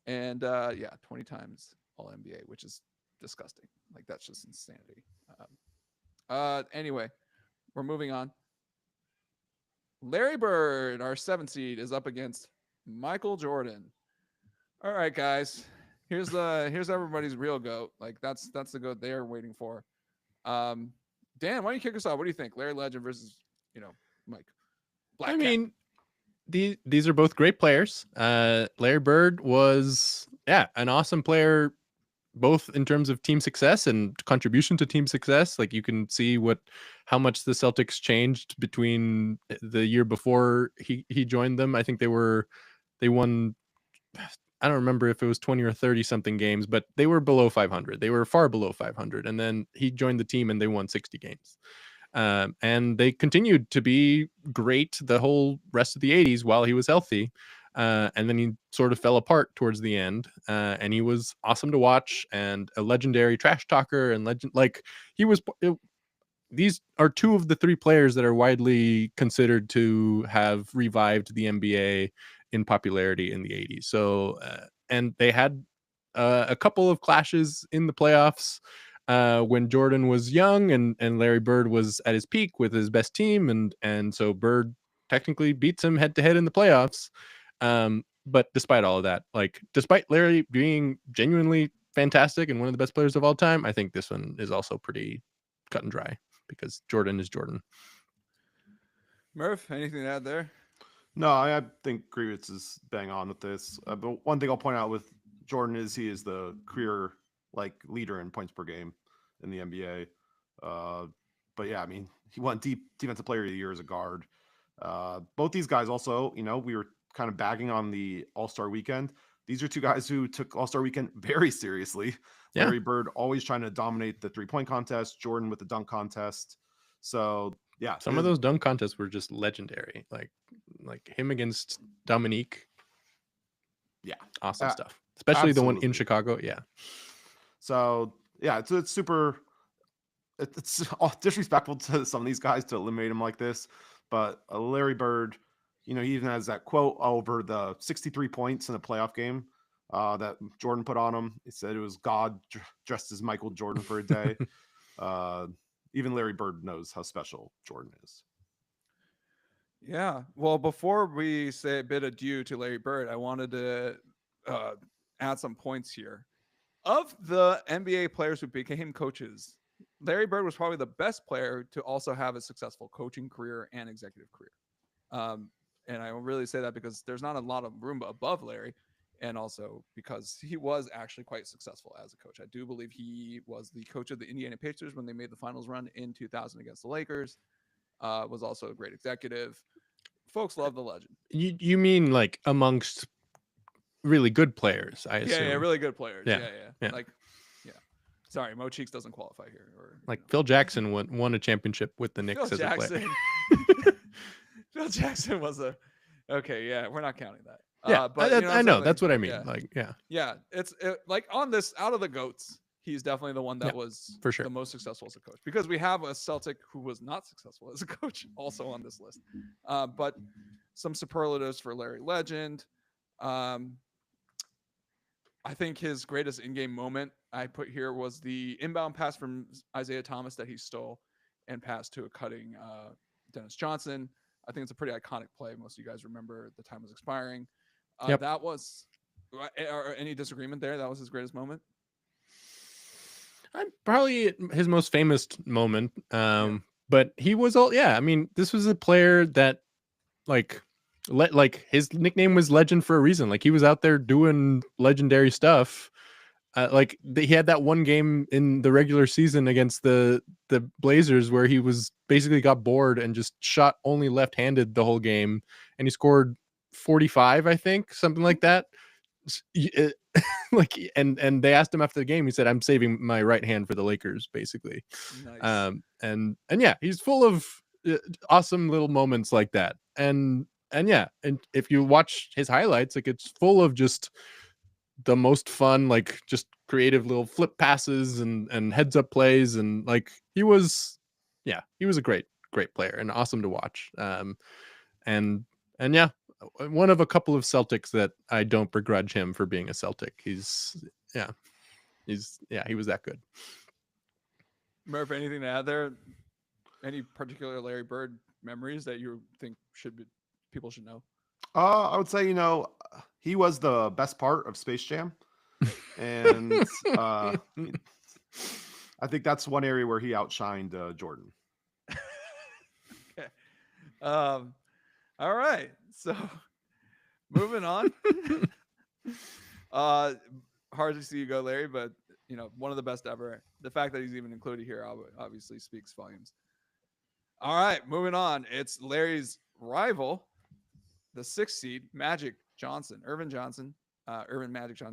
And 20 times all NBA, which is disgusting. Like that's just insanity. Anyway, we're moving on. Larry Bird, our 7th seed, is up against Michael Jordan. All right, guys. Here's everybody's real GOAT. Like that's the GOAT they're waiting for. Dan, why don't you kick us off? What do you think? Larry Legend versus, Mike. Black Cat. These are both great players. Larry Bird was an awesome player, both in terms of team success and contribution to team success. Like you can see how much the Celtics changed between the year before he joined them. I think they won, I don't remember if it was 20 or 30 something games, but they were below 500. They were far below 500. And then he joined the team and they won 60 games. And they continued to be great the whole rest of the 80s while he was healthy. And then he sort of fell apart towards the end. And he was awesome to watch and a legendary trash talker and he was. These are two of the three players that are widely considered to have revived the NBA in popularity in the 80s. So, and they had a couple of clashes in the playoffs when Jordan was young and Larry Bird was at his peak with his best team. And so Bird technically beats him head to head in the playoffs. But despite all of that, despite Larry being genuinely fantastic and one of the best players of all time, I think this one is also pretty cut and dry because Jordan is Jordan. Murph, anything to add there? No, I think Grievous is bang on with this. But one thing I'll point out with Jordan is he is the career leader in points per game in the NBA. But yeah, I mean, he won defensive player of the year as a guard. Both these guys also, we were kind of bagging on the All-Star weekend. These are two guys who took All-Star weekend very seriously. Yeah. Larry Bird always trying to dominate the three-point contest, Jordan with the dunk contest. So yeah, some of those dunk contests were just legendary. Like him against Dominique. Yeah, awesome stuff. Especially absolutely. The one in Chicago. Yeah. So yeah, it's super. It's disrespectful to some of these guys to eliminate him like this. But Larry Bird, he even has that quote over the 63 points in a playoff game that Jordan put on him. He said it was God dressed as Michael Jordan for a day. Even Larry Bird knows how special Jordan is. Yeah. Well, before we say a bit adieu to Larry Bird, I wanted to add some points here. Of the NBA players who became coaches, Larry Bird was probably the best player to also have a successful coaching career and executive career. And I will really say that because there's not a lot of room above Larry, and also because he was actually quite successful as a coach. I do believe he was the coach of the Indiana Pacers when they made the finals run in 2000 against the Lakers. Was also a great executive. Folks love the legend. You mean amongst really good players, I assume. Yeah, really good players. Yeah. Sorry, Mo Cheeks doesn't qualify here. Or Phil Jackson won a championship with the Knicks as a player. Phil Jackson was okay. Yeah, we're not counting that. Yeah, but I know that's what I mean. Yeah. It's on this out of the GOATs, he's definitely the one that was for sure the most successful as a coach, because we have a Celtic who was not successful as a coach also on this list. But some superlatives for Larry Legend. I think his greatest in-game moment I put here was the inbound pass from Isaiah Thomas that he stole and passed to a cutting Dennis Johnson. I think it's a pretty iconic play. Most of you guys remember the time was expiring. That was any disagreement there? That was his greatest moment. Probably his most famous moment. But he was I mean, this was a player that his nickname was Legend for a reason. He was out there doing legendary stuff. He had that one game in the regular season against the Blazers where he was basically got bored and just shot only left-handed the whole game, and he scored 45, I think, something like that. And they asked him after the game. He said, "I'm saving my right hand for the Lakers," basically. Nice. And yeah, he's full of awesome little moments like that. And if you watch his highlights, it's full of just the most fun, just creative little flip passes and heads up plays. And he was a great player and awesome to watch. And yeah, one of a couple of Celtics that I don't begrudge him for being a Celtic. He was that good. Murph, anything to add there? Any particular Larry Bird memories that you think people should know? I would say, he was the best part of Space Jam. And I think that's one area where he outshined Jordan. Okay. All right. So moving on. Hard to see you go, Larry, but one of the best ever. The fact that he's even included here obviously speaks volumes. All right, moving on. It's Larry's rival, the 6th seed, Irvin Magic Johnson,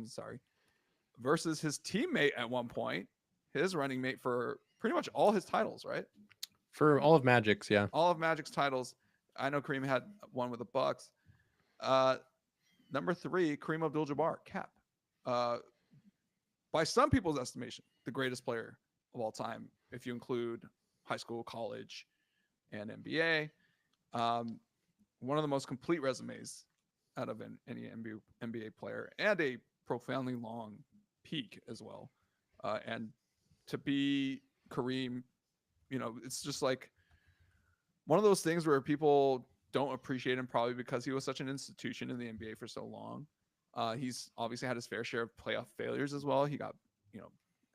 sorry, versus his teammate at one point, his running mate for pretty much all his titles, right? For all of Magic's, yeah. All of Magic's titles. I know Kareem had one with the Bucks. number 3, Kareem Abdul-Jabbar, Cap. By some people's estimation, the greatest player of all time, if you include high school, college, and NBA. One of the most complete resumes out of any NBA player, and a profoundly long peak as well. And to be Kareem, it's just like one of those things where people don't appreciate him probably because he was such an institution in the NBA for so long. He's obviously had his fair share of playoff failures as well. He got,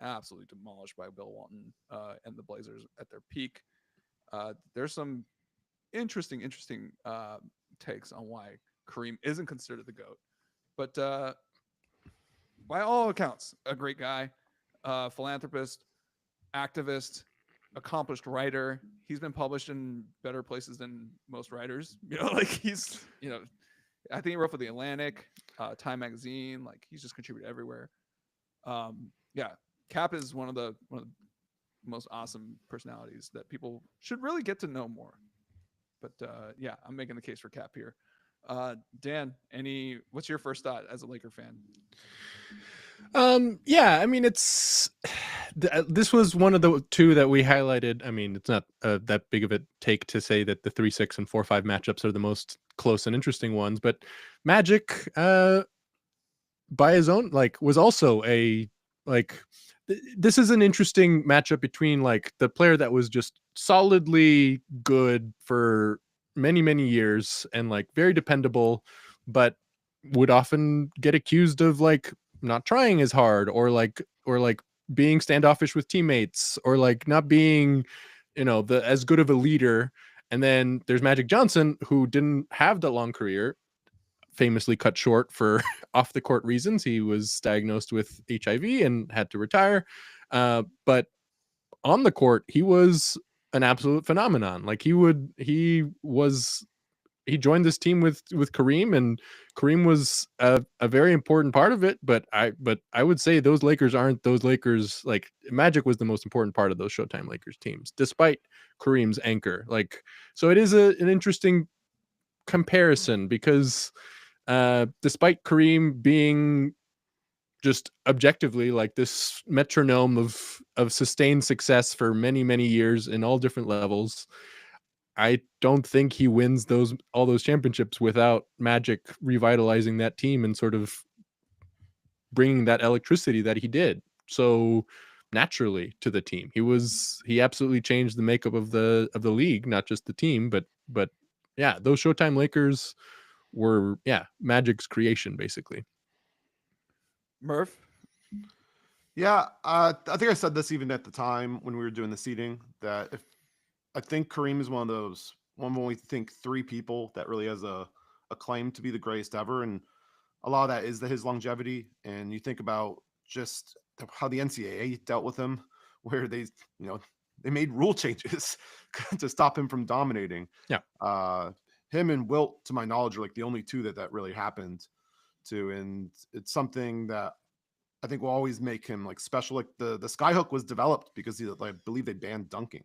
absolutely demolished by Bill Walton and the Blazers at their peak. There's some interesting takes on why Kareem isn't considered the GOAT. But by all accounts, a great guy, philanthropist, activist, accomplished writer. He's been published in better places than most writers. He's, I think he wrote for The Atlantic, Time Magazine. Like, he's just contributed everywhere. Cap is one of the most awesome personalities that people should really get to know more. But I'm making the case for Cap here. Dan, what's your first thought as a Laker fan? I mean, this was one of the two that we highlighted. I mean, it's not that big of a take to say that the 3-6 and 4-5 matchups are the most close and interesting ones, but Magic, by his own, was also this is an interesting matchup between the player that was just solidly good for many, many years and very dependable, but would often get accused of not trying as hard or being standoffish with teammates or not being, as good of a leader. And then there's Magic Johnson, who didn't have the long career, famously cut short for off the court reasons. He was diagnosed with HIV and had to retire. But on the court, he was an absolute phenomenon. He joined this team with Kareem, and Kareem was a very important part of it. But I would say those Lakers aren't those Lakers. Magic was the most important part of those Showtime Lakers teams, despite Kareem's anchor. So it is an interesting comparison because despite Kareem being just objectively this metronome of sustained success for many, many years in all different levels, I don't think he wins all those championships without Magic revitalizing that team and sort of bringing that electricity that he did so naturally to the team. He absolutely changed the makeup of the league, not just the team, but those Showtime Lakers were Magic's creation basically. Murph? Yeah, I think I said this even at the time when we were doing the seating, that I think Kareem is one when we think 3 people that really has a claim to be the greatest ever, and a lot of that is his longevity. And you think about just how the NCAA dealt with him, where they made rule changes to stop him from dominating. Yeah. Him and Wilt, to my knowledge, are the only 2 that really happened to, and it's something that I think will always make him special. The skyhook was developed because I believe they banned dunking.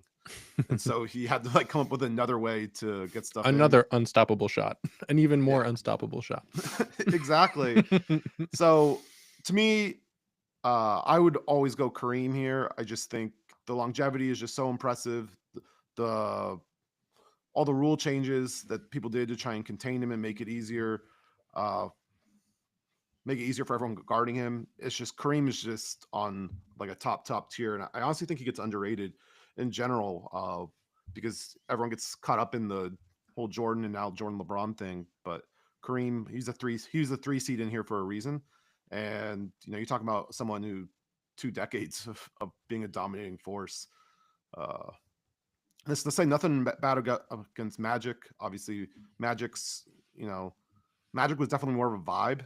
And so he had to come up with another way to get stuff another unstoppable shot, an even more unstoppable shot. Exactly. So to me, I would always go Kareem here. I just think the longevity is just so impressive. All the rule changes that people did to try and contain him and make it easier for everyone guarding him. It's just Kareem is just on a top tier. And I honestly think he gets underrated in general because everyone gets caught up in the whole Jordan and now Jordan LeBron thing. But Kareem, he was a 3 seed in here for a reason. And, you're talking about someone who 2 decades of being a dominating force. This to say nothing bad against Magic. Obviously, Magic's, Magic was definitely more of a vibe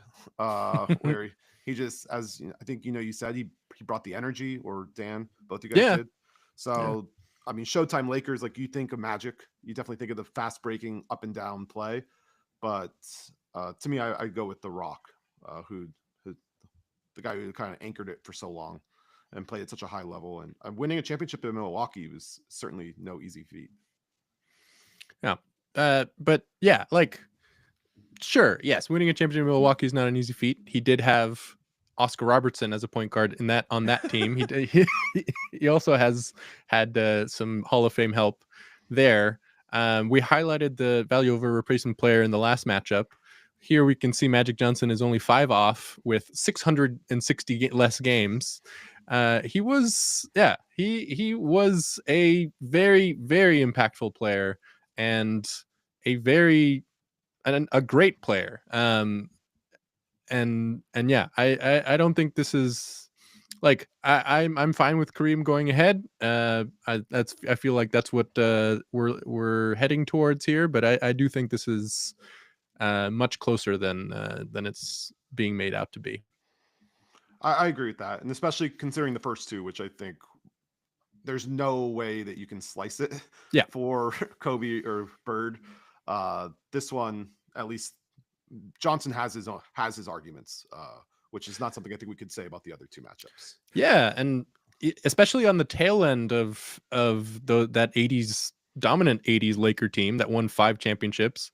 where he just, as I think, you said, he brought the energy, or Dan, both you guys did. So, I mean, Showtime Lakers, you think of Magic, you definitely think of the fast breaking up and down play. But to me, I go with The Rock, who the guy who kind of anchored it for so long and played at such a high level. And winning a championship in Milwaukee was certainly no easy feat. Yeah. But Sure. Yes. Winning a championship in Milwaukee is not an easy feat. He did have Oscar Robertson as a point guard on that team. He also has had some Hall of Fame help there. We highlighted the value of a replacement player in the last matchup. Here we can see Magic Johnson is only 5 off with 660 less games. He was a very, very impactful player and a great player. And yeah, I don't think this is like I'm fine with Kareem going ahead. I feel like that's what we're heading towards here, but I do think this is much closer than it's being made out to be. I agree with that, and especially considering the first two, which I think there's no way that you can slice it. Yeah. For Kobe or Bird, this one at least Johnson has his arguments, which is not something I think we could say about the other two matchups. Yeah, and especially on the tail end of that 80s dominant 80s Laker team that won 5 championships.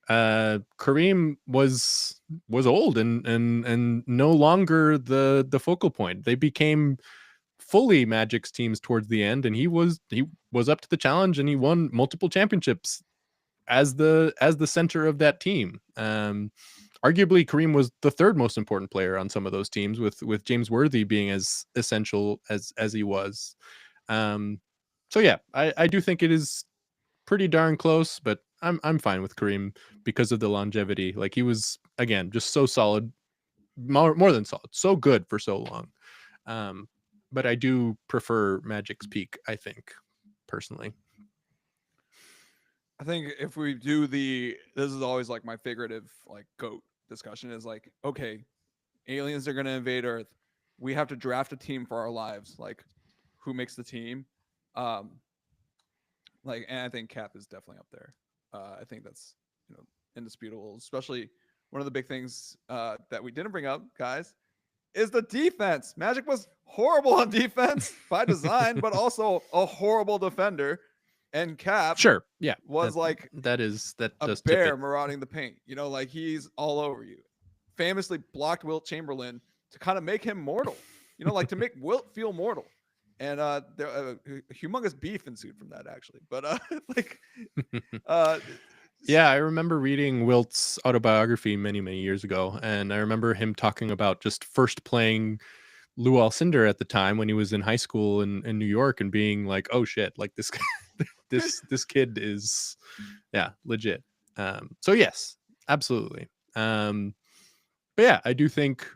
Kareem was old and no longer the focal point. They became fully Magic's teams towards the end, and he was up to the challenge, and he won multiple championships as the center of that team. Arguably, Kareem was the third most important player on some of those teams, with James Worthy being as essential as he was. So yeah, I do think it is pretty darn close, but I'm fine with Kareem because of the longevity. Like, he was, again, just so solid, more than solid, so good for so long. But I do prefer Magic's peak, I think, personally. I think if we do this is always like my figurative like GOAT discussion is like, okay, aliens are going to invade Earth. We have to draft a team for our lives. Like, who makes the team? Like, and I think Cap is definitely up there. I think that's, indisputable. Especially one of the big things that we didn't bring up, guys, is the defense. Magic was horrible on defense by design, but also a horrible defender. And Cap, sure, yeah, was that a bear marauding the paint. Like, he's all over you. Famously blocked Wilt Chamberlain to kind of make him mortal. Like to make Wilt feel mortal. And there a humongous beef ensued from that, actually. But yeah, I remember reading Wilt's autobiography many, many years ago, and I remember him talking about just first playing Lou Alcindor at the time when he was in high school in New York, and being like, oh shit, like this this kid is legit. So yes, absolutely. But yeah, I do think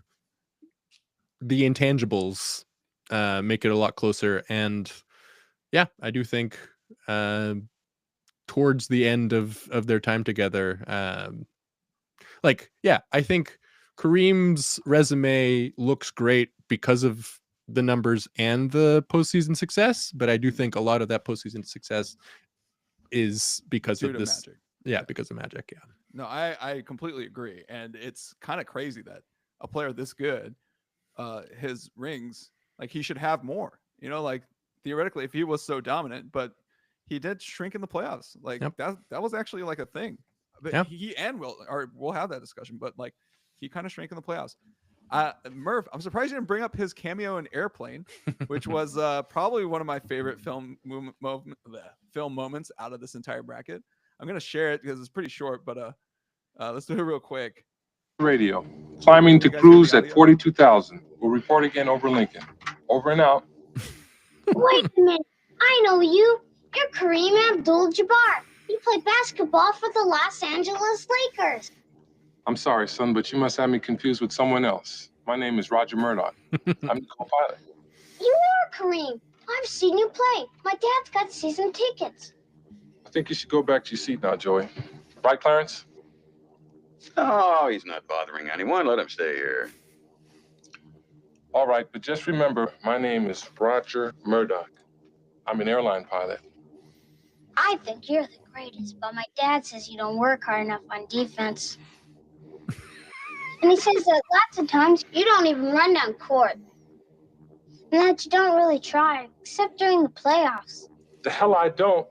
the intangibles make it a lot closer, and yeah, I do think towards the end of their time together, I think Kareem's resume looks great because of the numbers and the postseason success, but I do think a lot of that postseason success is because of this Magic. Yeah, because of Magic. Yeah. No, I completely agree. And it's kind of crazy that a player this good, his rings, like, he should have more, like, theoretically, if he was so dominant, but he did shrink in the playoffs. Like, that was actually like a thing. But he and we'll have that discussion, but like, he kind of shrank in the playoffs. Murph, I'm surprised you didn't bring up his cameo in Airplane, which was probably one of my favorite film moments out of this entire bracket. I'm gonna share it because it's pretty short, but let's do it real quick. Radio, climbing to cruise at 42,000. We'll report again over Lincoln. Over and out. Wait a minute, I know you. You're Kareem Abdul-Jabbar. You play basketball for the Los Angeles Lakers. I'm sorry, son, but you must have me confused with someone else. My name is Roger Murdoch. I'm the co-pilot. You are Kareem. I've seen you play. My dad's got season tickets. I think you should go back to your seat now, Joey. Right, Clarence? Oh, he's not bothering anyone. Let him stay here. All right, but just remember, my name is Roger Murdoch. I'm an airline pilot. I think you're the greatest, but my dad says you don't work hard enough on defense. And he says that lots of times you don't even run down court. And that you don't really try, except during the playoffs. The hell I don't.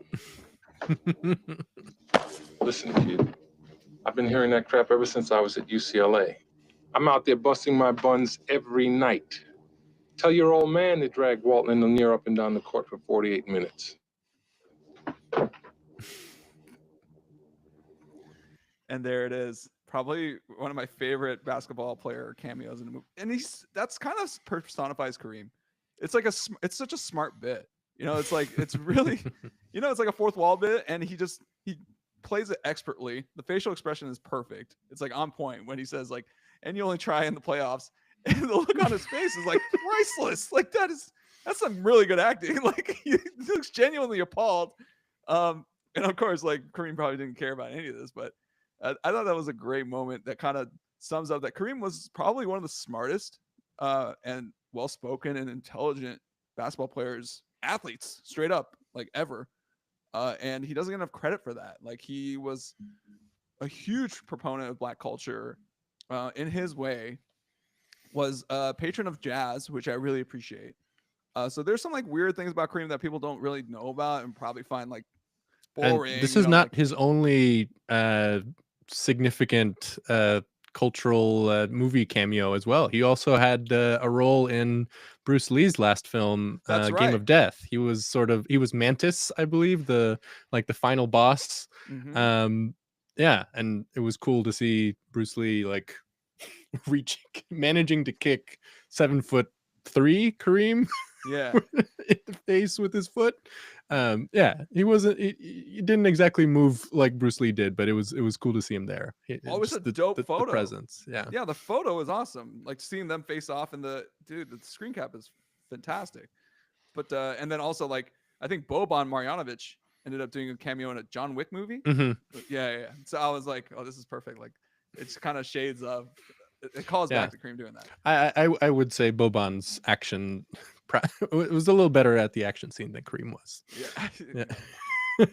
Listen, kid. I've been hearing that crap ever since I was at UCLA. I'm out there busting my buns every night. Tell your old man to drag Walton and Lanier up and down the court for 48 minutes. And there it is. Probably one of my favorite basketball player cameos in the movie. And that's kind of personifies Kareem. It's like it's such a smart bit. It's like, it's really, it's like a fourth wall bit, and he plays it expertly. The facial expression is perfect. It's like on point when he says like, and you only try in the playoffs. And the look on his face is like priceless. Like that's some really good acting. Like he looks genuinely appalled. And of course, like Kareem probably didn't care about any of this, but I thought that was a great moment that kind of sums up that Kareem was probably one of the smartest and well-spoken and intelligent basketball players, athletes, straight up, like ever. And he doesn't get enough credit for that. Like he was a huge proponent of Black culture in his way. Was a patron of jazz, which I really appreciate. So there's some like weird things about Kareem that people don't really know about and probably find like boring. And this is not his only significant cultural movie cameo as well. He also had a role in Bruce Lee's last film, Game of Death. He was Mantis, I believe, the final boss. Mm-hmm. Yeah, and it was cool to see Bruce Lee like managing to kick 7'3" Kareem in the face with his foot. Yeah, he didn't exactly move like Bruce Lee did, but it was cool to see him there. Always a dope photo. The presence. Yeah, the photo is awesome. Like seeing them face off, and the screen cap is fantastic. But and then also like I think Boban Marjanovic ended up doing a cameo in a John Wick movie. Mm-hmm. Yeah. So I was like, oh, this is perfect. Like it's kind of shades of. It calls back to Kareem doing that. I would say Boban's action it was a little better at the action scene than Kareem was. Yeah.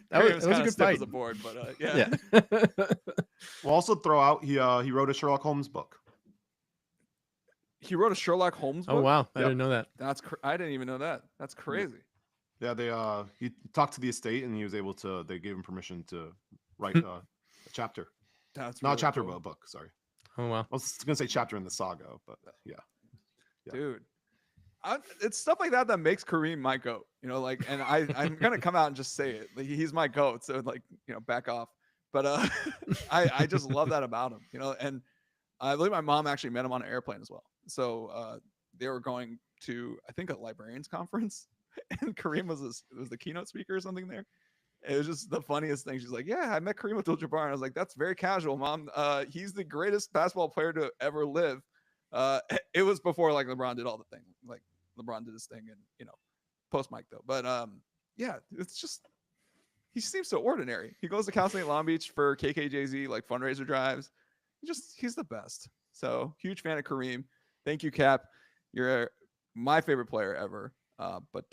that was a good fight. As a board, but yeah. We'll also throw out he wrote a Sherlock Holmes book. He wrote a Sherlock Holmes book? Oh wow, I didn't know that. I didn't even know that. That's crazy. Yeah, he talked to the estate and he was able to. They gave him permission to write a chapter. That's not really a chapter, cool. but a book. Sorry. Oh wow. I was gonna say chapter in the saga, but yeah. Dude, it's stuff like that makes Kareem my goat. Like, and I'm gonna come out and just say it. Like, he's my goat. So like, back off. But I just love that about him. And I believe my mom actually met him on an airplane as well. So they were going to, I think, a librarians conference, and Kareem was the keynote speaker or something there. It was just the funniest thing. She's like, yeah, I met Kareem Abdul-Jabbar. And I was like, that's very casual, Mom. He's the greatest basketball player to ever live. It was before like LeBron did all the thing. Like LeBron did his thing and, post Mike though. But yeah, it's just, he seems so ordinary. He goes to Cal State Long Beach for KKJZ, like fundraiser drives. He's the best. So huge fan of Kareem. Thank you, Cap. You're my favorite player ever. But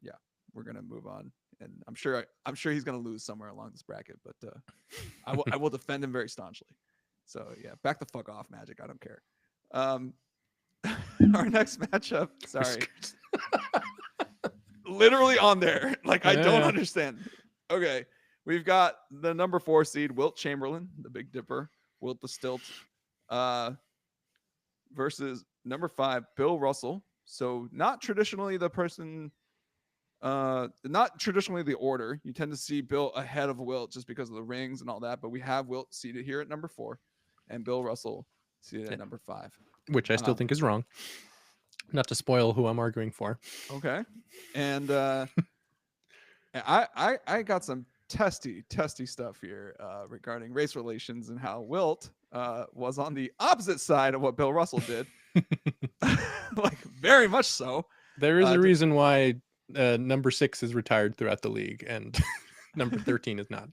yeah, we're going to move on. And I'm sure he's going to lose somewhere along this bracket, but I will defend him very staunchly. So yeah, back the fuck off, Magic. I don't care. Our next matchup. Sorry, literally on there. Like I don't understand. Okay, we've got the number 4 seed Wilt Chamberlain, the Big Dipper, Wilt the Stilt, versus number 5 Bill Russell. So not traditionally the person. Not traditionally the order. You tend to see Bill ahead of Wilt just because of the rings and all that, but we have Wilt seated here at number 4 and Bill Russell seated at number 5, which I still think is wrong. Not to spoil who I'm arguing for. Okay. And I got some testy stuff here regarding race relations and how Wilt was on the opposite side of what Bill Russell did. Like very much so. There is a reason why number 6 is retired throughout the league and number 13 is not.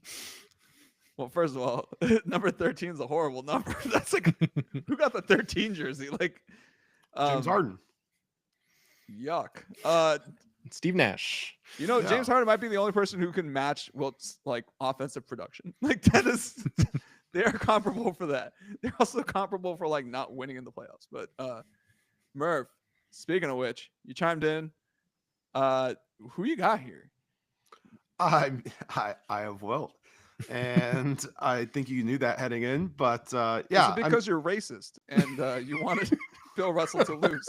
Well, first of all, number 13 is a horrible number. That's like, who got the 13 jersey? Like James Harden. Yuck. Steve Nash. James Harden might be the only person who can match Wilt's like offensive production. Like that is, they are comparable for that. They're also comparable for like not winning in the playoffs. But Merv, speaking of which, you chimed in. Who you got here? I have Wilt. and I think you knew that heading in. But Is yeah, it because you're racist and you wanted Bill Russell to lose?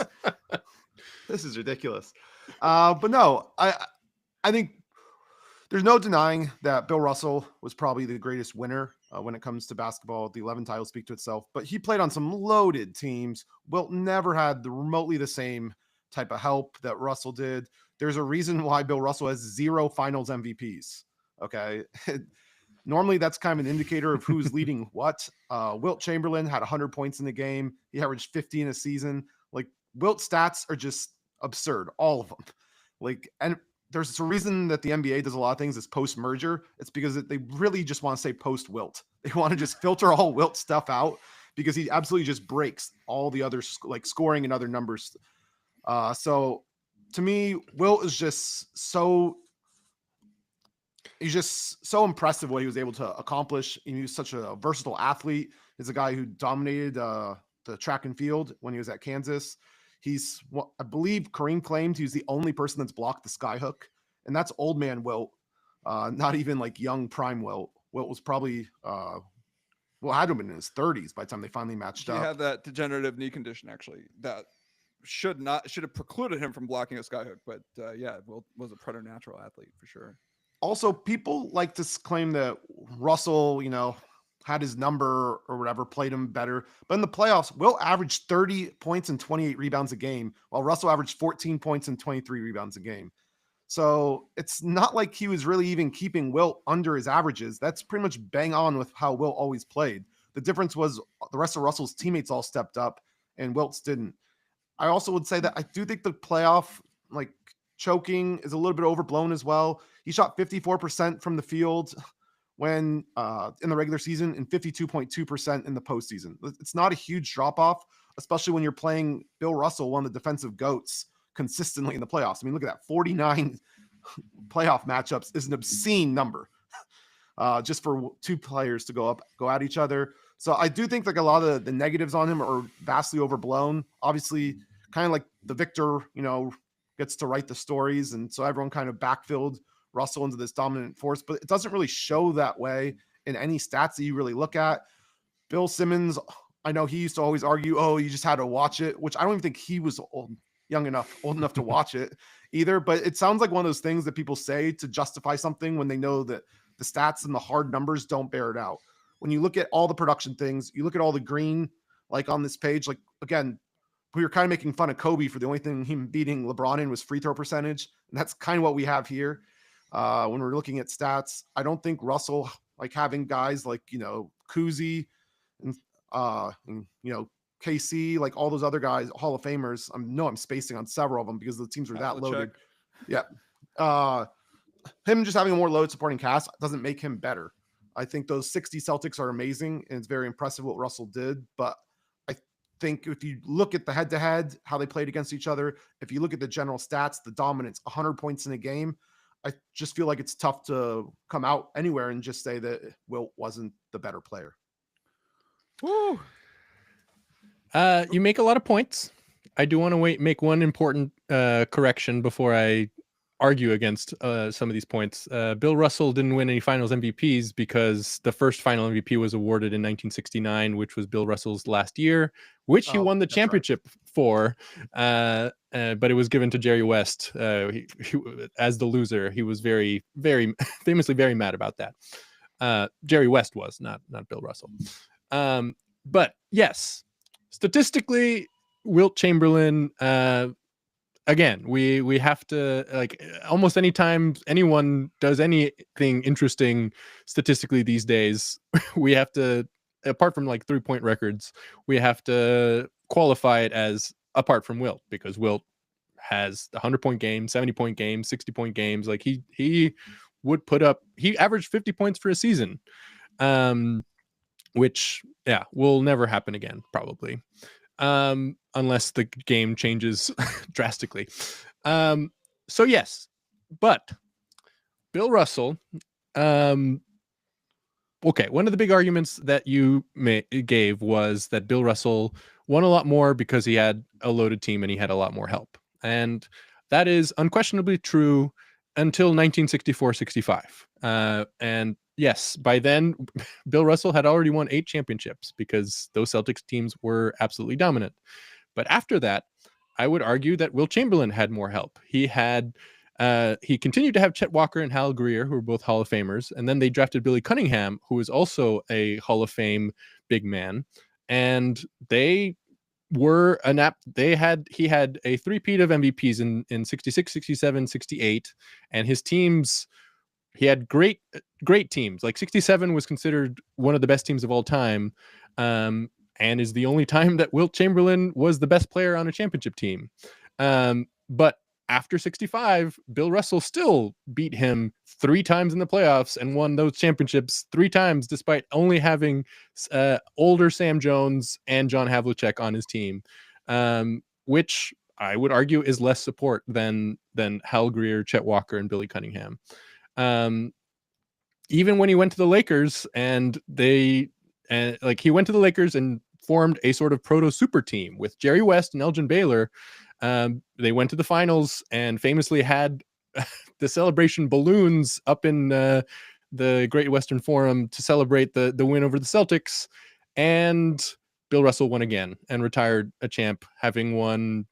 this is ridiculous. But no, I think there's no denying that Bill Russell was probably the greatest winner when it comes to basketball. The 11 titles speak to itself, but he played on some loaded teams. Wilt never had remotely the same type of help that Russell did. There's a reason why Bill Russell has 0 finals MVPs. Okay. Normally that's kind of an indicator of who's leading what. Wilt Chamberlain had 100 points in the game. He averaged 50 in a season. Like, Wilt's stats are just absurd. All of them. Like, and there's a reason that the NBA does a lot of things as post-merger. It's because they really just want to say post-Wilt. They want to just filter all Wilt stuff out because he absolutely just breaks all the other like scoring and other numbers. So to me, Wilt is just he's just so impressive what he was able to accomplish. He was such a versatile athlete. He's a guy who dominated the track and field when he was at Kansas. He's, I believe Kareem claimed he was the only person that's blocked the skyhook, and that's old man Wilt, not even like young prime Wilt. Wilt was probably, had to have been in his 30s by the time they finally matched up. He had that degenerative knee condition, actually, that should have precluded him from blocking a skyhook. But yeah, Wilt was a preternatural athlete for sure. Also, people like to claim that Russell, had his number or whatever, played him better. But in the playoffs, Wilt averaged 30 points and 28 rebounds a game, while Russell averaged 14 points and 23 rebounds a game. So it's not like he was really even keeping Wilt under his averages. That's pretty much bang on with how Wilt always played. The difference was the rest of Russell's teammates all stepped up and Wilt's didn't. I also would say that I do think the playoff choking is a little bit overblown as well. He shot 54% from the field when in the regular season and 52.2% in the postseason. It's not a huge drop off, especially when you're playing Bill Russell, one of the defensive goats, consistently in the playoffs. I mean, look at that. 49 playoff matchups is an obscene number just for two players to go at each other. So I do think a lot of the negatives on him are vastly overblown. Obviously, kind of like the victor, gets to write the stories. And so everyone kind of backfilled Russell into this dominant force, but it doesn't really show that way in any stats that you really look at. Bill Simmons, I know he used to always argue, you just had to watch it, which I don't even think he was old enough to watch it either. But it sounds like one of those things that people say to justify something when they know that the stats and the hard numbers don't bear it out. When you look at all the production things, you look at all the green, like on this page, like again, we were kind of making fun of Kobe for the only thing him beating LeBron in was free throw percentage. And that's kind of what we have here. When we're looking at stats, I don't think Russell, like having guys like, Kuzi and KC, like all those other guys, Hall of Famers. I'm spacing on several of them because the teams were that loaded. Yeah. Him just having a more load supporting cast doesn't make him better. I think those 60 Celtics are amazing and it's very impressive what Russell did. But I think if you look at the head-to-head, how they played against each other, if you look at the general stats, the dominance, 100 points in a game, I just feel like it's tough to come out anywhere and just say that Wilt wasn't the better player. Woo. You make a lot of points. I do want to make one important correction before I argue against some of these points. Bill Russell didn't win any finals MVPs because the first final MVP was awarded in 1969, which was Bill Russell's last year, which he won the championship for. But it was given to Jerry West he, as the loser. He was very, very famously very mad about that. Jerry West was not Bill Russell. But yes, statistically, Wilt Chamberlain, again, we have to, like, almost anytime anyone does anything interesting statistically these days, we have to, apart from like 3-point records, we have to qualify it as apart from Wilt, because Wilt has 100-point games, 70-point games, 60-point games. Like he would put up, he averaged 50 points for a season, which will never happen again, probably. Unless the game changes drastically. So yes, but Bill Russell, one of the big arguments that you gave was that Bill Russell won a lot more because he had a loaded team and he had a lot more help. And that is unquestionably true until 1964-65. And yes, by then, Bill Russell had already won 8 championships because those Celtics teams were absolutely dominant. But after that, I would argue that Wilt Chamberlain had more help. He continued to have Chet Walker and Hal Greer, who were both Hall of Famers, and then they drafted Billy Cunningham, who was also a Hall of Fame big man, and they were he had a three-peat of MVPs in 66, 67, 68, and his teams, he had great teams. Like 67 was considered one of the best teams of all time, and is the only time that Wilt Chamberlain was the best player on a championship team. But after 65, Bill Russell still beat him 3 times in the playoffs and won those championships 3 times, despite only having older Sam Jones and John Havlicek on his team, which I would argue is less support than Hal Greer, Chet Walker, and Billy Cunningham. Even when he went to the Lakers, and he went to the Lakers and formed a sort of proto super team with Jerry West and Elgin Baylor. They went to the finals and famously had the celebration balloons up in the Great Western Forum to celebrate the win over the Celtics. And Bill Russell won again and retired a champ, having won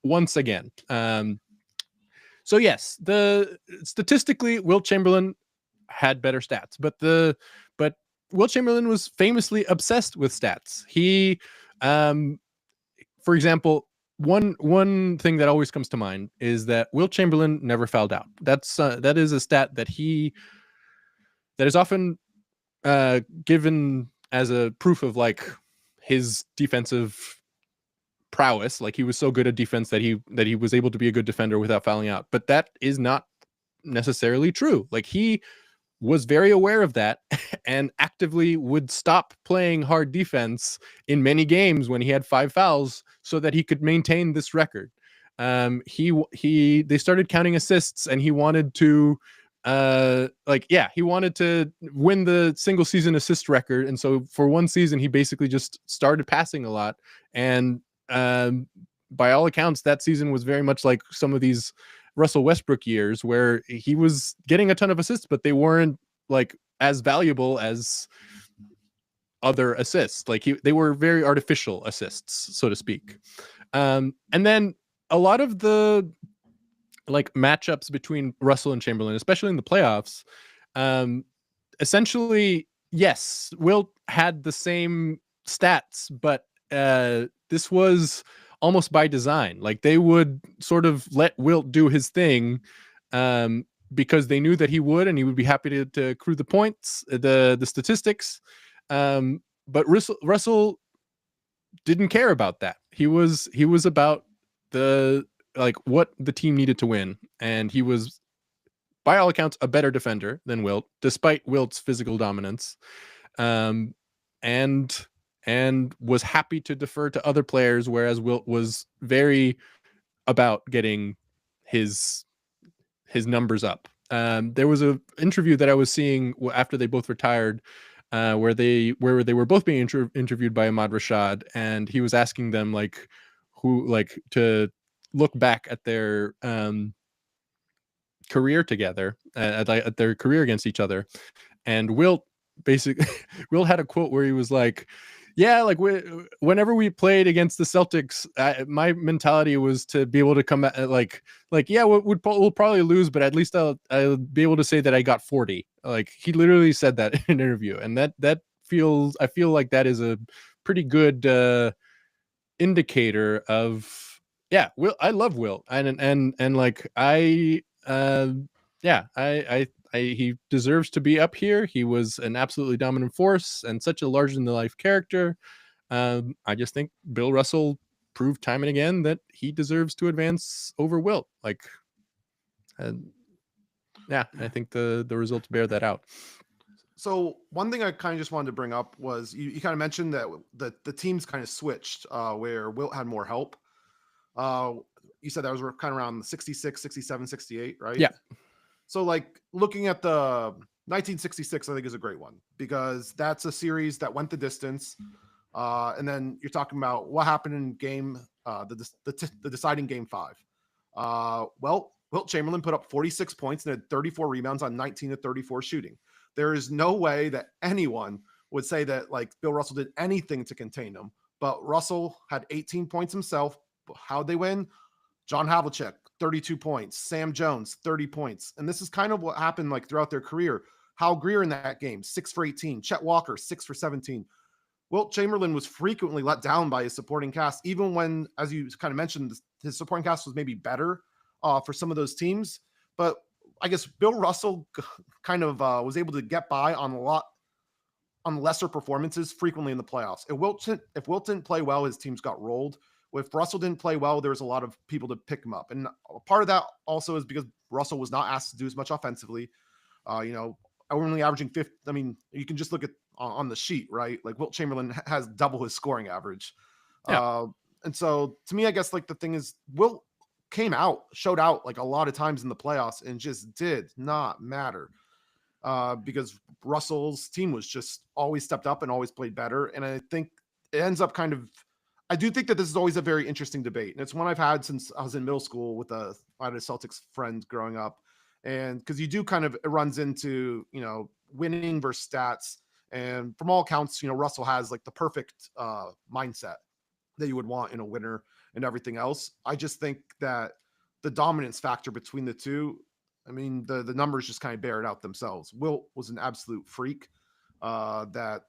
once again. So yes, statistically, Wilt Chamberlain had better stats, but Wilt Chamberlain was famously obsessed with stats. He, for example, one thing that always comes to mind is that Wilt Chamberlain never fouled out. That is a stat that is often given as a proof of like his defensive prowess. Like he was so good at defense that he was able to be a good defender without fouling out. But that is not necessarily true. Like he was very aware of that and actively would stop playing hard defense in many games when he had 5 fouls so that he could maintain this record. They started counting assists, and he wanted to he wanted to win the single season assist record. And so for one season, he basically just started passing a lot. And by all accounts, that season was very much like some of these Russell Westbrook years where he was getting a ton of assists, but they weren't like as valuable as other assists. Like they were very artificial assists, so to speak. And then a lot of the like matchups between Russell and Chamberlain, especially in the playoffs, essentially, yes, Wilt had the same stats, but this was almost by design. Like they would sort of let Wilt do his thing because they knew that he would, and he would be happy to accrue the points, the statistics. But Russell didn't care about that. He was about what the team needed to win, and he was, by all accounts, a better defender than Wilt, despite Wilt's physical dominance. And was happy to defer to other players, whereas Wilt was very about getting his numbers up. There was an interview that I was seeing after they both retired, where they were both being interviewed by Ahmad Rashad, and he was asking them to look back at their career together, at their career against each other. And Wilt had a quote where he was like, yeah, like whenever we played against the Celtics, my mentality was to be able to come at we'll probably lose, but at least I'll be able to say that I got 40. Like he literally said that in an interview, and I feel like that is a pretty good indicator of I love Wilt, and like he deserves to be up here. He was an absolutely dominant force and such a larger-than-life character. I just think Bill Russell proved time and again that he deserves to advance over Wilt. I think the results bear that out. So one thing I kind of just wanted to bring up was you kind of mentioned that the teams kind of switched where Wilt had more help. You said that was kind of around 66, 67, 68, right? Yeah. So like looking at the 1966, I think is a great one because that's a series that went the distance. And then you're talking about what happened in the deciding game 5. Well, Wilt Chamberlain put up 46 points and had 34 rebounds on 19 to 34 shooting. There is no way that anyone would say that like Bill Russell did anything to contain him, but Russell had 18 points himself. How'd they win? John Havlicek, 32 points. Sam Jones, 30 points. And this is kind of what happened like throughout their career. Hal Greer in that game, 6 for 18. Chet Walker, 6 for 17. Wilt Chamberlain was frequently let down by his supporting cast, even when, as you kind of mentioned, his supporting cast was maybe better for some of those teams. But I guess Bill Russell kind of was able to get by on lesser performances frequently in the playoffs. If Wilt didn't play well, his teams got rolled. If Russell didn't play well, there was a lot of people to pick him up. And part of that also is because Russell was not asked to do as much offensively. Only averaging 50. I mean, you can just look at on the sheet, right? Like Wilt Chamberlain has double his scoring average. Yeah. And so to me, I guess like the thing is Wilt showed out like a lot of times in the playoffs and just did not matter because Russell's team was just always stepped up and always played better. And I think it ends up I do think that this is always a very interesting debate. And it's one I've had since I was in middle school I had a Celtics friend growing up. And because you do it runs into, winning versus stats. And from all accounts, Russell has like the perfect mindset that you would want in a winner and everything else. I just think that the dominance factor between the two, I mean, the numbers just kind of bear it out themselves. Wilt was an absolute freak that,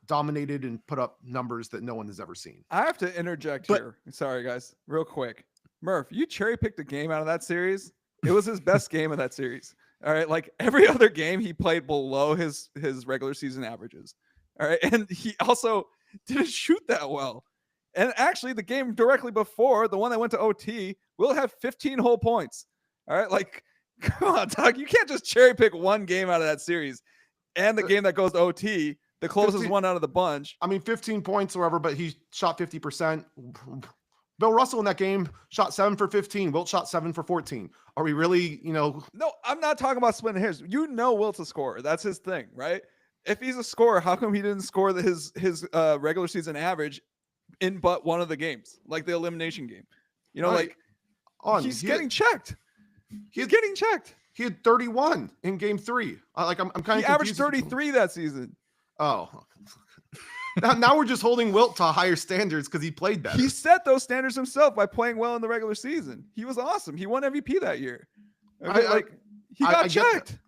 dominated and put up numbers that no one has ever seen. I have to interject here. Sorry, guys, real quick. Murph, you cherry picked a game out of that series. It was his best game of that series. All right. Like every other game, he played below his regular season averages. All right. And he also didn't shoot that well. And actually, the game directly before, the one that went to OT, will have 15 whole points. All right. Like, come on, Doug. You can't just cherry pick one game out of that series. And the game that goes to OT, the closest 15, one out of the bunch. I mean, 15 points or whatever, but he shot 50%. Bill Russell in that game shot 7 for 15. Wilt shot 7 for 14. Are we really, No, I'm not talking about splitting hairs. Wilt's a scorer. That's his thing, right? If he's a scorer, how come he didn't score his regular season average in but one of the games, like the elimination game? He's getting checked. He's getting checked. He had 31 in game 3. I'm kind of He averaged 33 that season. Oh. Now we're just holding Wilt to higher standards because he played better. He set those standards himself by playing well in the regular season. He was awesome. He won MVP that year. He got checked.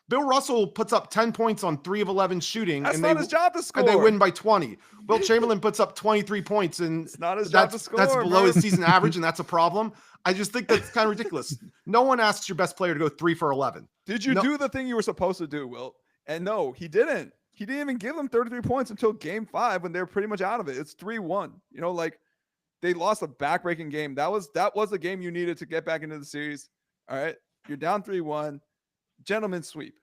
Bill Russell puts up 10 points on 3 of 11 shooting. That's not his job to score. And they win by 20. Wilt Chamberlain puts up 23 points, and it's not his job to score. That's below his season average, and that's a problem. I just think that's kind of ridiculous. No one asks your best player to go 3 for 11. Did you do the thing you were supposed to do, Wilt? And no, he didn't. He didn't even give them 33 points until game 5 when they were pretty much out of it. It's 3-1. They lost a backbreaking game. That was the game you needed to get back into the series. All right. You're down 3-1. Gentleman's sweep.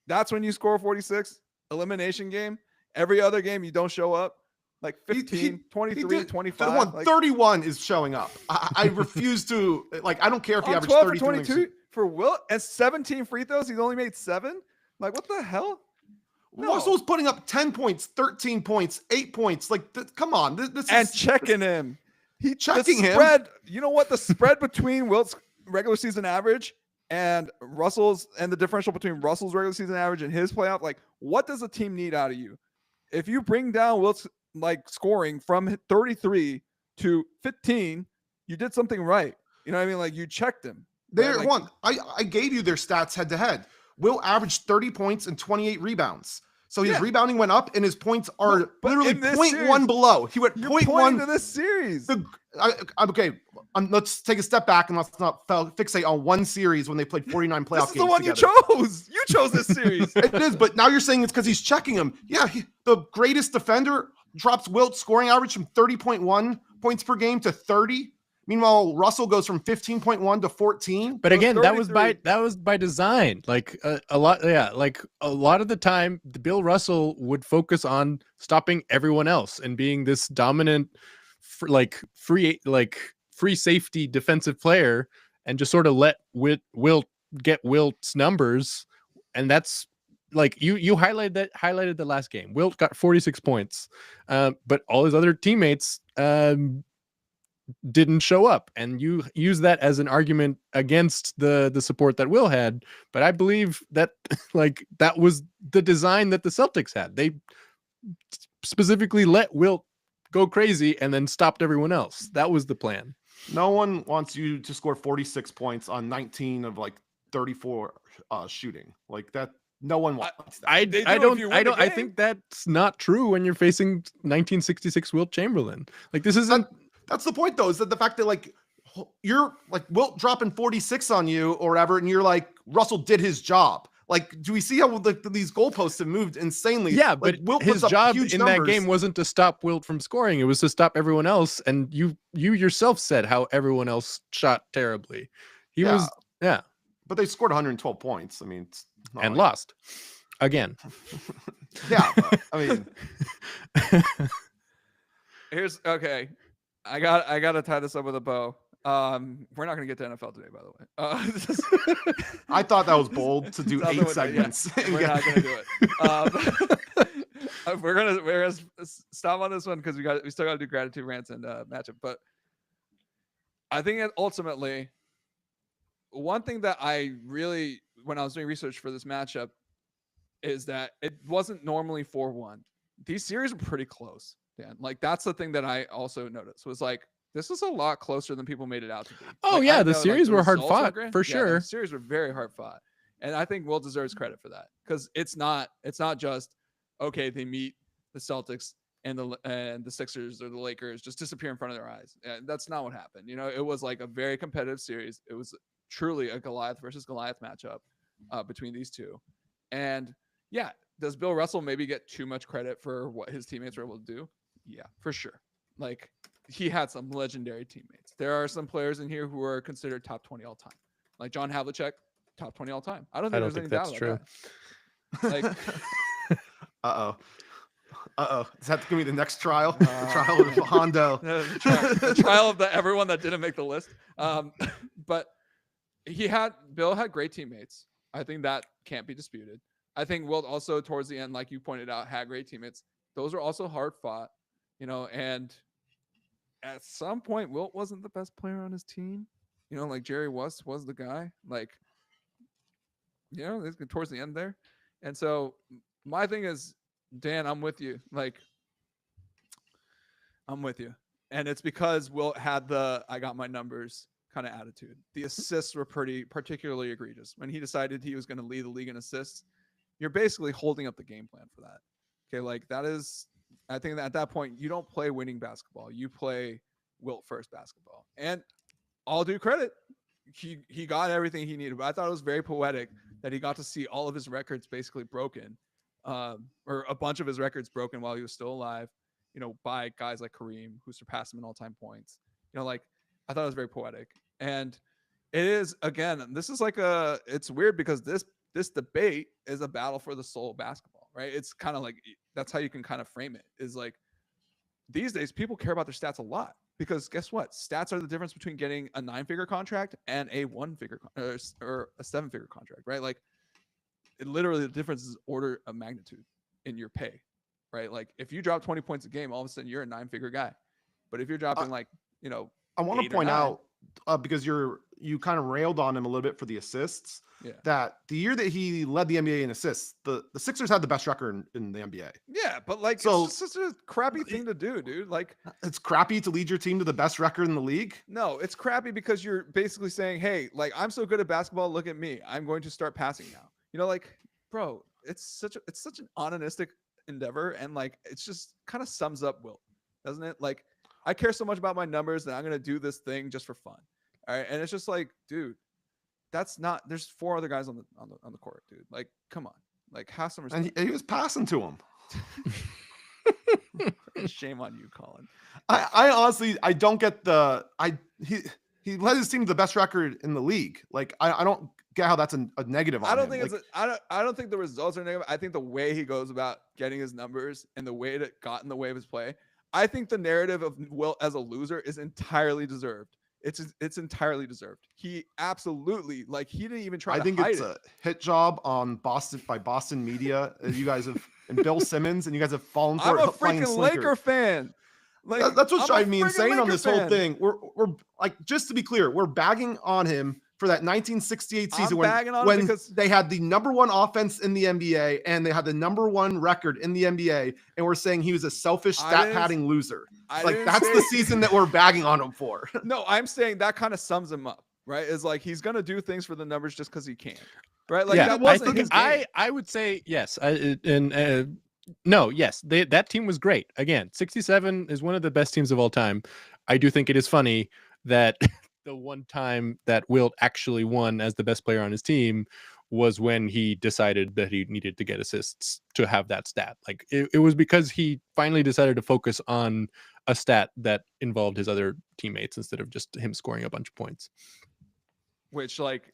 That's when you score 46. Elimination game. Every other game you don't show up. Like 15, 23, 25. 31 is showing up. I refuse to I don't care if he averaged 12 30 for 22 for Wilt and 17 free throws. He's only made 7. Like, what the hell? No. Russell's putting up 10 points, 13 points, 8 points. Come on. This is checking him. Checking him. You know what? The spread between Wilt's regular season average and Russell's, and the differential between Russell's regular season average and his playoff, what does a team need out of you? If you bring down Wilt's scoring from 33 to 15, you did something right. You know what I mean? You checked him. I gave you their stats head to head. Wilt averaged 30 points and 28 rebounds. So his rebounding went up, and his points are literally 0.1 below. He went 0.1 to this series. Okay, let's take a step back and let's not fixate on one series when they played 49 playoff games. This is the one together. You chose. You chose this series. It is, but now you're saying it's because he's checking him. Yeah, the greatest defender drops Wilt's scoring average from 30.1 points per game to 30. Meanwhile, Russell goes from 15.1 to 14. But again, that was by design. A lot of the time, Bill Russell would focus on stopping everyone else and being this dominant, free safety defensive player, and just sort of let Wilt get Wilt's numbers. And that's you highlighted the last game. Wilt got 46 points, but all his other teammates didn't show up, and you use that as an argument against the support that Will had. But I believe that like that was the design that the Celtics had. They specifically let Wilt go crazy and then stopped everyone else. That was the plan. No one wants you to score 46 points on 19 of like 34 shooting. Like that, no one wants that. I think that's not true when you're facing 1966 Wilt Chamberlain. Like this isn't. That's the point, though, is that the fact that like you're like Wilt dropping 46 on you or whatever, and you're like Russell did his job. Like, do we see how these goalposts have moved insanely? Yeah, like, but Wilt his puts up job huge in numbers. that game wasn't to stop Wilt from scoring. It was to stop everyone else. And you yourself said how everyone else shot terribly. But they scored 112 points. I mean, and lost again. Yeah, I mean, here's okay. I got to tie this up with a bow. We're not going to get to NFL today, by the way. I thought that was bold to do 8 segments. Yeah, we're not going to do it. We're gonna stop on this one because we still got to do gratitude rants and matchup. But I think that ultimately, one thing that I really, when I was doing research for this matchup, is that it wasn't normally 4-1. These series were pretty close, Dan. Like that's the thing that I also noticed was like, this is a lot closer than people made it out to be. Oh like, yeah, the series were hard fought for sure. The series were very hard fought, and I think Will deserves credit for that because it's not just okay. They meet the Celtics and the Sixers or the Lakers just disappear in front of their eyes. And that's not what happened. You know, it was like a very competitive series. It was truly a Goliath versus Goliath matchup between these two. And yeah, does Bill Russell maybe get too much credit for what his teammates were able to do? Yeah, for sure. Like. He had some legendary teammates. There are some players in here who are considered top 20 all time. Like John Havlicek, top 20 all time. I don't think there's any doubt about that. Like, Is that going to be the next trial? The trial of Hondo. The trial of everyone that didn't make the list. But Bill had great teammates. I think that can't be disputed. I think Wilt also towards the end, like you pointed out, had great teammates. Those are also hard fought, you know, and at some point, Wilt wasn't the best player on his team. You know, like Jerry West was the guy. Like, you know, towards the end there. And so my thing is, Dan, I'm with you. Like, I'm with you. And it's because Wilt had the I got my numbers kind of attitude. The assists were particularly egregious. When he decided he was going to lead the league in assists, you're basically holding up the game plan for that. Okay, like that is... I think that at that point, you don't play winning basketball. You play Wilt first basketball. And all due credit, he got everything he needed. But I thought it was very poetic that he got to see all of his records basically broken, or a bunch of his records broken while he was still alive, you know, by guys like Kareem, who surpassed him in all-time points. You know, like, I thought it was very poetic. And it is, again, this is like it's weird because this debate is a battle for the soul of basketball, right? It's kind of like, that's how you can kind of frame it, is like these days people care about their stats a lot because guess what? Stats are the difference between getting a 9-figure contract and a 1-figure or a 7-figure contract, right? Like literally the difference is order of magnitude in your pay, right? Like if you drop 20 points a game, all of a sudden you're a 9-figure guy. But if you're dropping like, you know, I want to point out because you kind of railed on him a little bit for the assists. Yeah. That the year that he led the NBA in assists, the Sixers had the best record in the NBA. Yeah, but like so, it's just a crappy thing to do, dude. Like it's crappy to lead your team to the best record in the league. No, it's crappy because you're basically saying, hey, like I'm so good at basketball, look at me. I'm going to start passing now. You know, like, bro, it's such an onanistic endeavor, and like it's just kind of sums up Wilt, doesn't it? Like I care so much about my numbers that I'm gonna do this thing just for fun. All right. And it's just like, dude, that's not, there's 4 other guys on the court, dude. Like, come on. Like, have some respect. And he was passing to him. Shame on you, Collin. I honestly, I don't get he led his team to the best record in the league. Like, I don't get how that's a negative on I don't him. think like, I don't think the results are negative. I think the way he goes about getting his numbers and the way that got in the way of his play, I think the narrative of Wilt as a loser is entirely deserved. It's entirely deserved. He absolutely, like, he didn't even try to hide it. I think it's a hit job on Boston media. You guys have, and Bill Simmons, and you guys have fallen for it. I'm a freaking Laker fan. Like, That's what's I'm a driving me friggin' insane on Laker this whole fan. thing. We're like, just to be clear, we're bagging on him for that 1968 season I'm bagging on him when because they had the #1 offense in the NBA and they had the #1 record in the NBA, and we're saying he was a selfish stat padding loser. Like, that's the season that we're bagging on him for. No, I'm saying that kind of sums him up, right? Is like he's gonna do things for the numbers just because he can, right? Like yeah, that wasn't his game. I would say yes. No, yes, that team was great. Again, 67 is one of the best teams of all time. I do think it is funny that the one time that Wilt actually won as the best player on his team was when he decided that he needed to get assists to have that stat. Like it was because he finally decided to focus on a stat that involved his other teammates instead of just him scoring a bunch of points. Which, like,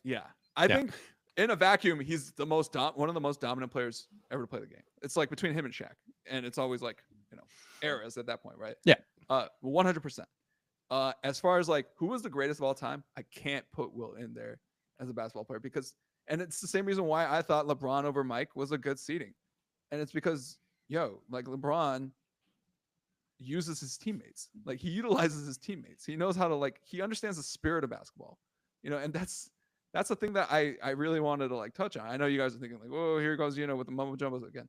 I think in a vacuum, he's the most one of the most dominant players ever to play the game. It's like between him and Shaq, and it's always like, eras at that point, right? Yeah. 100%. As far as like who was the greatest of all time, I can't put Wilt in there as a basketball player and it's the same reason why I thought LeBron over Mike was a good seeding, and it's because like LeBron uses his teammates, like he utilizes his teammates. He knows how to he understands the spirit of basketball, and that's the thing that I really wanted to like touch on. I know you guys are thinking like, whoa, here goes with the mumbo jumbos again,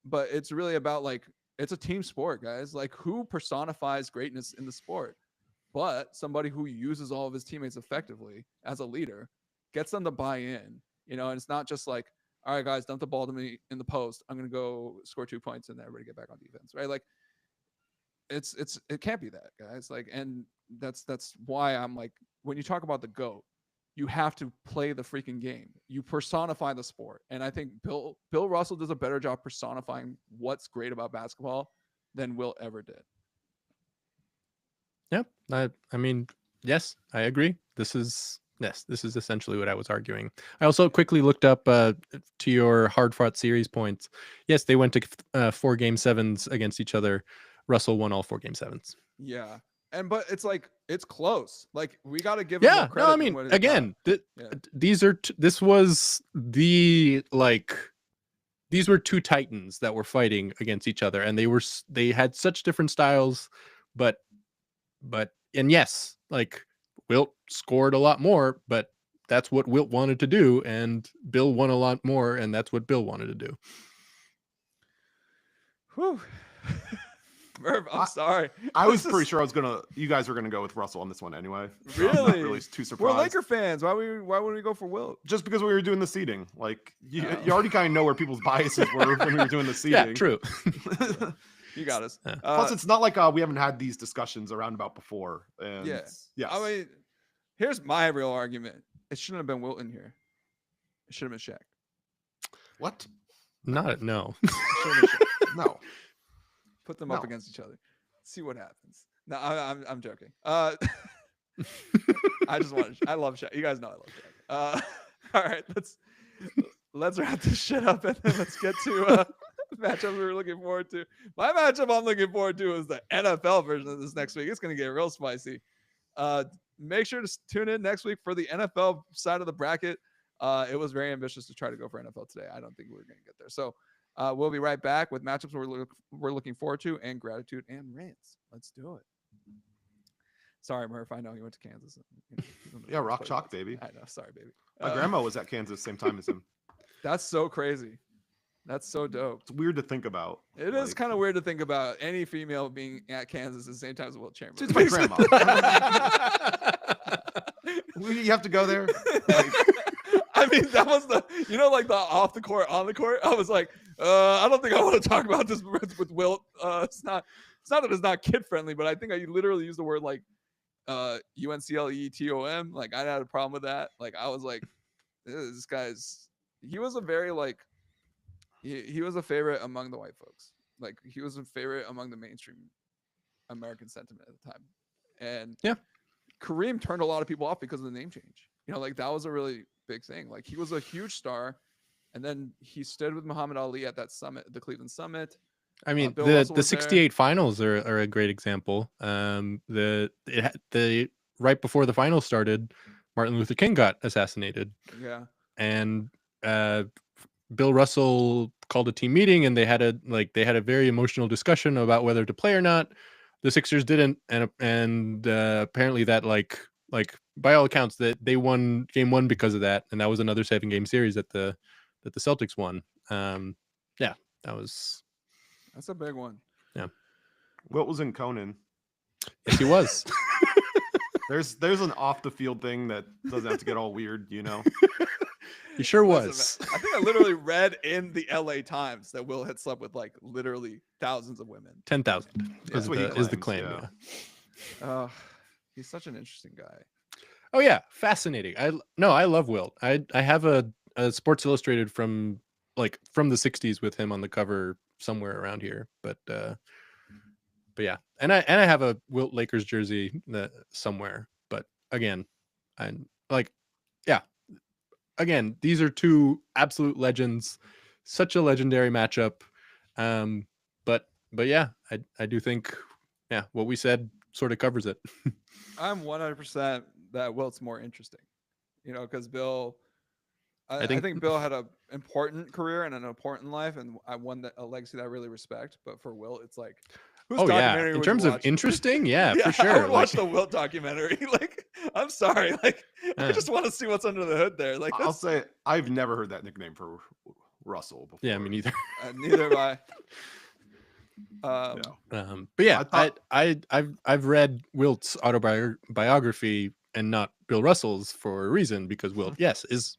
but it's really about like it's a team sport, guys. Like who personifies greatness in the sport? But somebody who uses all of his teammates effectively as a leader, gets them to buy in, and it's not just like, all right, guys, dump the ball to me in the post. I'm going to go score 2 points and then everybody get back on defense, right? Like it can't be that, guys. Like, and that's why I'm like, when you talk about the GOAT, you have to play the freaking game. You personify the sport. And I think Bill Russell does a better job personifying what's great about basketball than Wilt ever did. Yep. I mean, yes, I agree. This is essentially what I was arguing. I also quickly looked up to your hard-fought series points. Yes, they went to 4 game 7s against each other. Russell won all 4 game 7s. Yeah. But it's like, it's close. Like we got to give him more credit. No, I mean, again, these were two titans that were fighting against each other, and they had such different styles, but yes, like Wilt scored a lot more, but that's what Wilt wanted to do, and Bill won a lot more, and that's what Bill wanted to do. Whew. Merv, I'm sorry. I was pretty sure you guys were gonna go with Russell on this one anyway. So really? I'm not really too surprised. We're Laker fans. Why wouldn't we go for Wilt? Just because we were doing the seeding. Like you already kind of know where people's biases were when we were doing the seeding. Yeah, true. You got us. Plus, it's not like we haven't had these discussions around about before. And yes. I mean, here's my real argument. It shouldn't have been Wilt in here. It should have been Shaq. What? No. No. Put them up against each other. See what happens. No, I'm joking. I love Shaq. You guys know I love Shaq. All right, let's wrap this shit up and then let's get to matchups we're looking forward to. My matchup I'm looking forward to is the NFL version of this next week. It's going to get real spicy. Make sure to tune in next week for the NFL side of the bracket. It was very ambitious to try to go for NFL today. I don't think we're going to get there. So we'll be right back with matchups we're looking forward to and gratitude and rants. Let's do it. Sorry, Murph. I know he went to Kansas. Yeah, rock chalk, baby. I know. Sorry, baby. My grandma was at Kansas same time as him. That's so crazy. That's so dope. It's weird to think about. It is kind of weird to think about any female being at Kansas at the same time as Wilt Chamberlain. It's my grandma. You have to go there. I mean, that was the off the court, on the court. I was like, I don't think I want to talk about this with Wilt. It's not that it's not kid friendly, but I think I literally used the word like UNCLETOM. Like I had a problem with that. Like I was like, this guy's. He was a very like. He was a favorite among the white folks. Like he was a favorite among the mainstream American sentiment at the time. And yeah, Kareem turned a lot of people off because of the name change. Like that was a really big thing. Like he was a huge star, and then he stood with Muhammad Ali at that summit, the Cleveland Summit. I mean, the 68 finals are a great example. The right before the finals started, Martin Luther King got assassinated. Yeah, and Bill Russell called a team meeting, and they had a very emotional discussion about whether to play or not. the Sixers didn't, and apparently that like by all accounts that they won game 1 because of that, and that was another 7-game series that the Celtics won. Yeah, that's a big one. Yeah, Wilt was in Conan. yes, he was. There's an off the field thing that doesn't have to get all weird, He sure Listen, was. I think I literally read in the LA Times that Will had slept with like literally thousands of women. 10,000 That's what he is the claims, claim. yeah. Yeah. He's such an interesting guy. Oh yeah, fascinating. I love Wilt. I have a Sports Illustrated from the 60s with him on the cover somewhere around here. But yeah, and I have a Wilt Lakers jersey somewhere. But again, I'm like, yeah. Again, these are two absolute legends. Such a legendary matchup. But yeah, I do think, yeah, what we said sort of covers it. I'm 100% that Wilt's more interesting, because Bill, I think- think Bill had an important career and an important life, and I won a legacy that I really respect. But for Wilt, it's like, whose Oh yeah, documentary in would you terms of watch? interesting, yeah, Yeah, for I sure. would watch the Wilt documentary. Like, I'm sorry, like, I Yeah. just want to see what's under the hood there. Like, I'll say I've never heard that nickname for Russell before. Yeah, me neither. neither have I. But yeah, I I've read Wilt's autobiography and not Bill Russell's for a reason, because Wilt, yes, is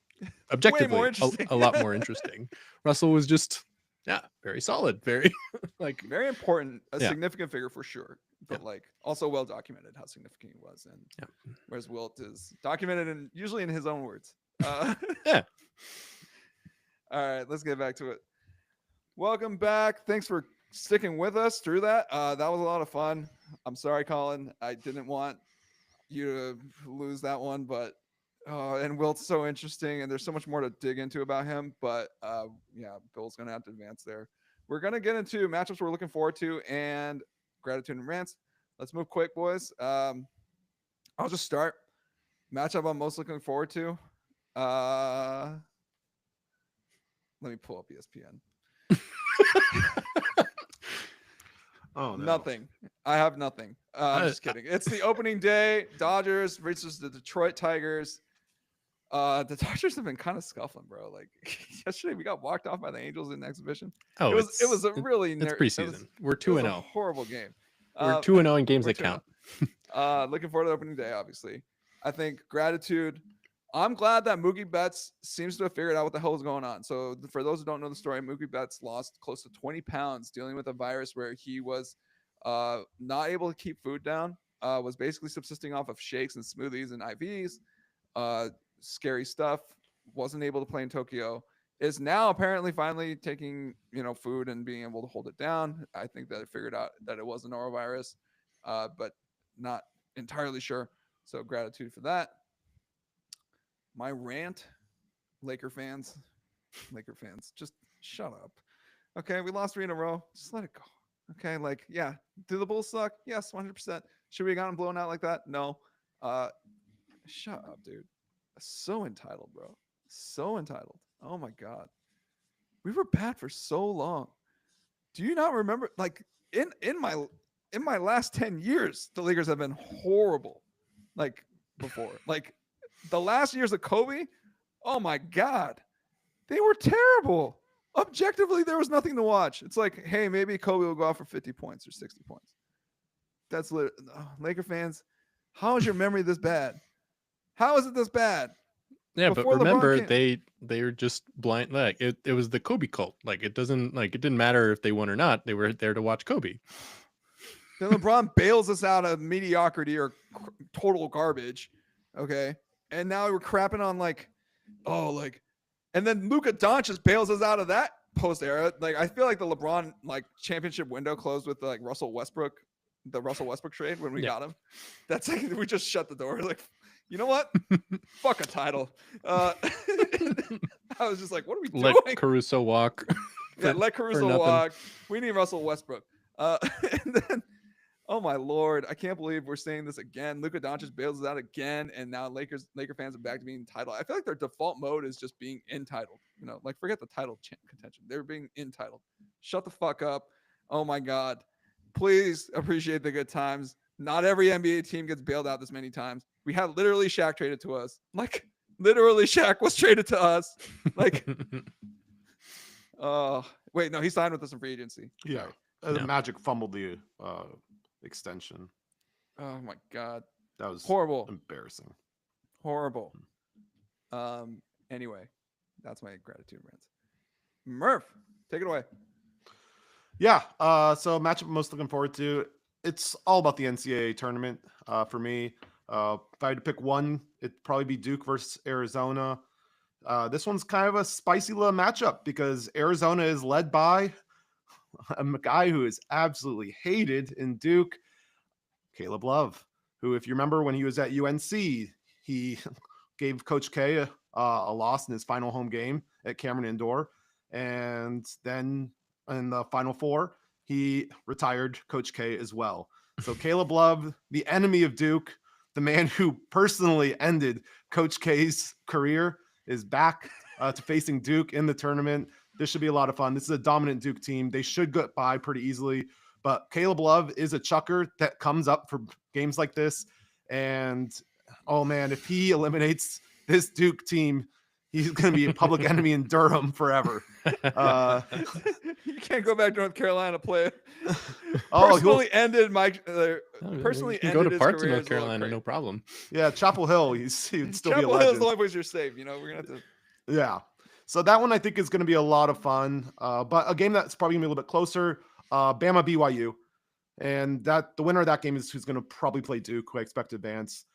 objectively interesting. a lot more interesting. Russell was just very solid, very like very important, a Yeah. significant figure for sure, but like also well documented how significant he was, and whereas Wilt is documented and usually in his own words. Yeah. All right, let's get back to it. Welcome back. Thanks for sticking with us through that. That was a lot of fun. I'm sorry, Colin. I didn't want you to lose that one, but and Wilt's so interesting, and there's so much more to dig into about him. But yeah, Bill's gonna have to advance there. We're gonna get into matchups we're looking forward to and gratitude and rants. Let's move quick, boys. I'll just start. Matchup I'm most looking forward to. Let me pull up ESPN. Oh, no. Nothing. I have nothing. I'm just kidding. It's the opening day. Dodgers versus the Detroit Tigers. The Dodgers have been kind of scuffling, bro. Like yesterday, we got walked off by the Angels in the exhibition. Oh, it was a really it's preseason. We're 2-0. Horrible game. We're 2-0 in games that 2-0. count. Looking forward to the opening day, obviously. I think gratitude. I'm glad that Mookie Betts seems to have figured out what the hell is going on. So for those who don't know the story, Mookie Betts lost close to 20 pounds dealing with a virus where he was not able to keep food down, was basically subsisting off of shakes and smoothies and IVs. Scary stuff. Wasn't able to play in Tokyo. Is now apparently finally taking, food and being able to hold it down. I think that it figured out that it was a norovirus, but not entirely sure. So gratitude for that. My rant, Laker fans, just shut up. Okay, we lost 3 in a row. Just let it go. Okay, like, yeah, do the Bulls suck? Yes, 100%. Should we have gotten blown out like that? No. Shut up, dude. So entitled, bro. So entitled. Oh my God. We were bad for so long. Do you not remember? Like in my last 10 years, the Lakers have been horrible. Like before. Like the last years of Kobe, oh my God. They were terrible. Objectively, there was nothing to watch. It's like, hey, maybe Kobe will go out for 50 points or 60 points. That's Laker fans. How is your memory this bad? How is it this bad? Yeah, Before but remember, LeBron they were just blind. Like it was the Kobe cult. Like it didn't matter if they won or not. They were there to watch Kobe. Then LeBron bails us out of mediocrity or total garbage. Okay. And now we're crapping on and then Luka Doncic bails us out of that post era. Like I feel like the LeBron championship window closed with the Russell Westbrook trade when we got him. That's like we just shut the door. Like, you know what? Fuck a title. I was just like, what are we doing? Let Caruso walk. Let Caruso walk. We need Russell Westbrook. And then, oh my Lord, I can't believe we're saying this again. Luka Doncic bails us out again, and now Laker fans are back to being entitled. I feel like their default mode is just being entitled. Forget the title contention. They're being entitled. Shut the fuck up. Oh my God. please appreciate the good times. Not every NBA team gets bailed out this many times. We had literally Shaq traded to us. Like literally Shaq was traded to us. Like, wait, no, he signed with us in free agency. Yeah. Sorry. The Magic fumbled the extension. Oh my God. That was Horrible. embarrassing. Horrible. Anyway, that's my gratitude rants. Murph, take it away. Yeah. So matchup I'm most looking forward to. It's all about the NCAA tournament for me. If I had to pick one, it'd probably be Duke versus Arizona. This one's kind of a spicy little matchup because Arizona is led by a guy who is absolutely hated in Duke, Caleb Love, who, if you remember when he was at UNC, he gave Coach K a loss in his final home game at Cameron Indoor. And then in the Final Four, he retired Coach K as well. So Caleb Love, the enemy of Duke, the man who personally ended Coach K's career, is back to facing Duke in the tournament. This should be a lot of fun. This is a dominant Duke team. They should get by pretty easily. But Caleb Love is a chucker that comes up for games like this. And, oh, man, if he eliminates this Duke team, he's going to be a public enemy in Durham forever. You can't go back to North Carolina to play. Personally ended Mike. Personally, ended go to his parts of career North as a little Carolina, crazy. no problem. Yeah, Chapel Hill. He'd still be a Chapel legend. Hill's the only place you're safe. You know, we're gonna have to. Yeah. So that one I think is going to be a lot of fun. But a game that's probably going to be a little bit closer, Bama BYU. And that the winner of that game is who's going to probably play Duke, who I expect to advance.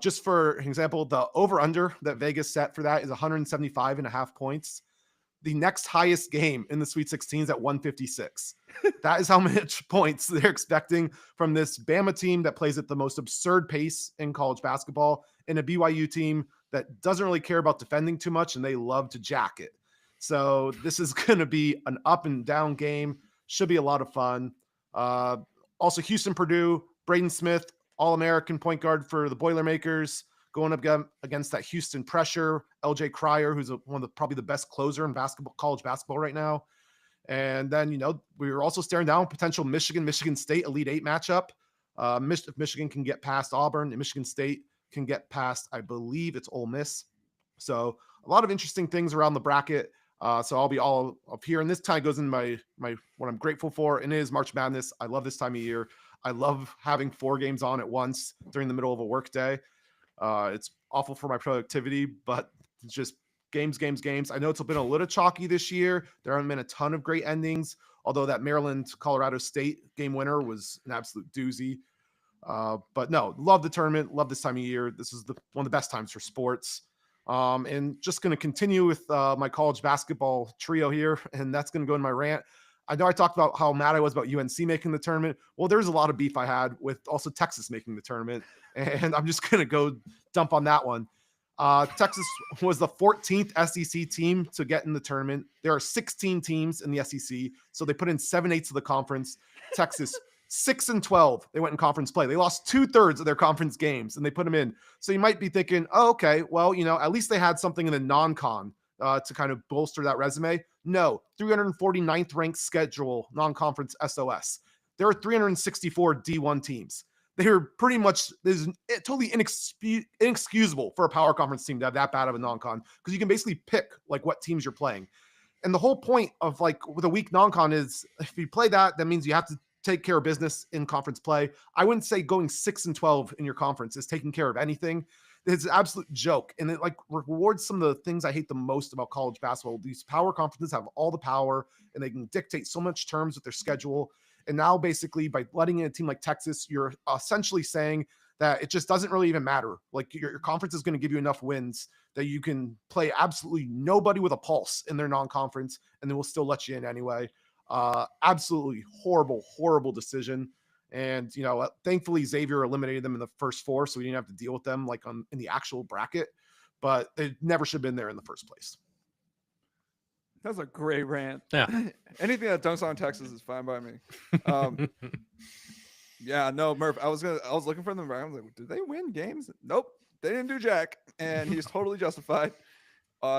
Just for example, the over-under that Vegas set for that is 175.5 points. The next highest game in the Sweet 16 is at 156. That is how much points they're expecting from this Bama team that plays at the most absurd pace in college basketball, and a BYU team that doesn't really care about defending too much, and they love to jack it. So this is going to be an up and down game. Should be a lot of fun. Also, Houston, Purdue, Braden Smith, All-American point guard for the Boilermakers, going up against that Houston pressure. LJ Cryer, who's one of probably the best closer in college basketball right now. And then, we were also staring down potential Michigan State Elite Eight matchup. If Michigan can get past Auburn, and Michigan State can get past, I believe it's Ole Miss. So a lot of interesting things around the bracket. So I'll be all up here. And this time goes in my what I'm grateful for, and it is March Madness. I love this time of year. I love having 4 games on at once during the middle of a work day. It's awful for my productivity, but it's just games. I know it's been a little chalky this year. There haven't been a ton of great endings, although that Maryland-Colorado State game winner was an absolute doozy. But no, love the tournament. Love this time of year. This is one of the best times for sports. And just going to continue with my college basketball trio here, and that's going to go in my rant. I know I talked about how mad I was about UNC making the tournament. Well, there's a lot of beef I had with also Texas making the tournament, and I'm just going to go dump on that one. Texas was the 14th SEC team to get in the tournament. There are 16 teams in the SEC, so they put in 7/8 of the conference. Texas 6-12. They went in conference play. They lost 2/3 of their conference games, and they put them in. So you might be thinking, oh, okay, well, at least they had something in the non-con to kind of bolster that resume. No, 349th ranked schedule, non-conference SOS. There are 364 D1 teams. They are pretty much totally inexcusable for a power conference team to have that bad of a non-con, because you can basically pick like what teams you're playing. And the whole point of with a weak non-con is if you play that means you have to take care of business in conference play. I wouldn't say going 6-12 in your conference is taking care of anything. It's an absolute joke. And it rewards some of the things I hate the most about college basketball. These power conferences have all the power, and they can dictate so much terms with their schedule. And now basically by letting in a team like Texas, you're essentially saying that it just doesn't really even matter. Like your conference is going to give you enough wins that you can play absolutely nobody with a pulse in their non-conference, and they will still let you in anyway. Absolutely horrible decision. And, thankfully Xavier eliminated them in the first 4, so we didn't have to deal with them in the actual bracket, but they never should have been there in the first place. That's a great rant. Yeah. Anything that dunks on Texas is fine by me. Yeah, no, Murph, I was looking for them. I was like, did they win games? Nope. They didn't do jack. And he's totally justified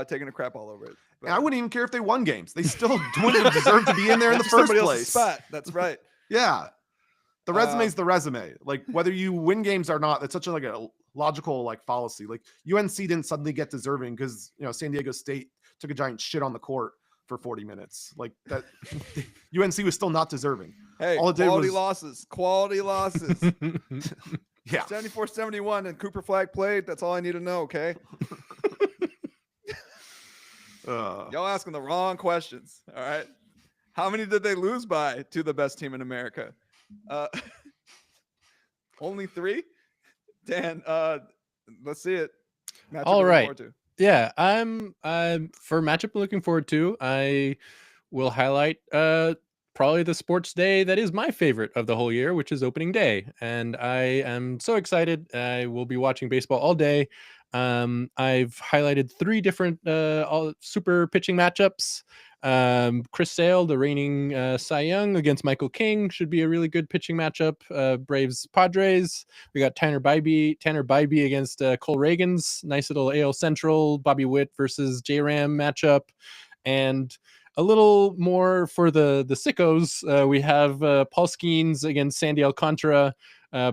taking a crap all over it. But And I wouldn't even care if they won games. They still wouldn't deserve to be in there in the first somebody place. else's spot. That's right. Yeah. The resume's the resume. Like whether you win games or not, that's such a logical like fallacy. Like UNC didn't suddenly get deserving because San Diego State took a giant shit on the court for 40 minutes. Like that, UNC was still not deserving. Hey, all it did quality was losses. Quality losses. yeah. 74-71 and Cooper Flag played. That's all I need to know. Okay. Y'all asking the wrong questions. All right. How many did they lose by to the best team in America? Only 3. Dan, let's see it. Matchup All you're right. looking forward to. Yeah, I'm for matchup I'm looking forward to. I will highlight probably the sports day that is my favorite of the whole year, which is opening day. And I am so excited. I will be watching baseball all day. I've highlighted 3 different all super pitching matchups. Chris Sale, the reigning Cy Young, against Michael King, should be a really good pitching matchup. Braves Padres. We got Tanner Bybee against Cole Reagans. Nice little AL Central. Bobby Witt versus J Ram matchup. And a little more for the sickos. We have Paul Skeens against Sandy Alcantara.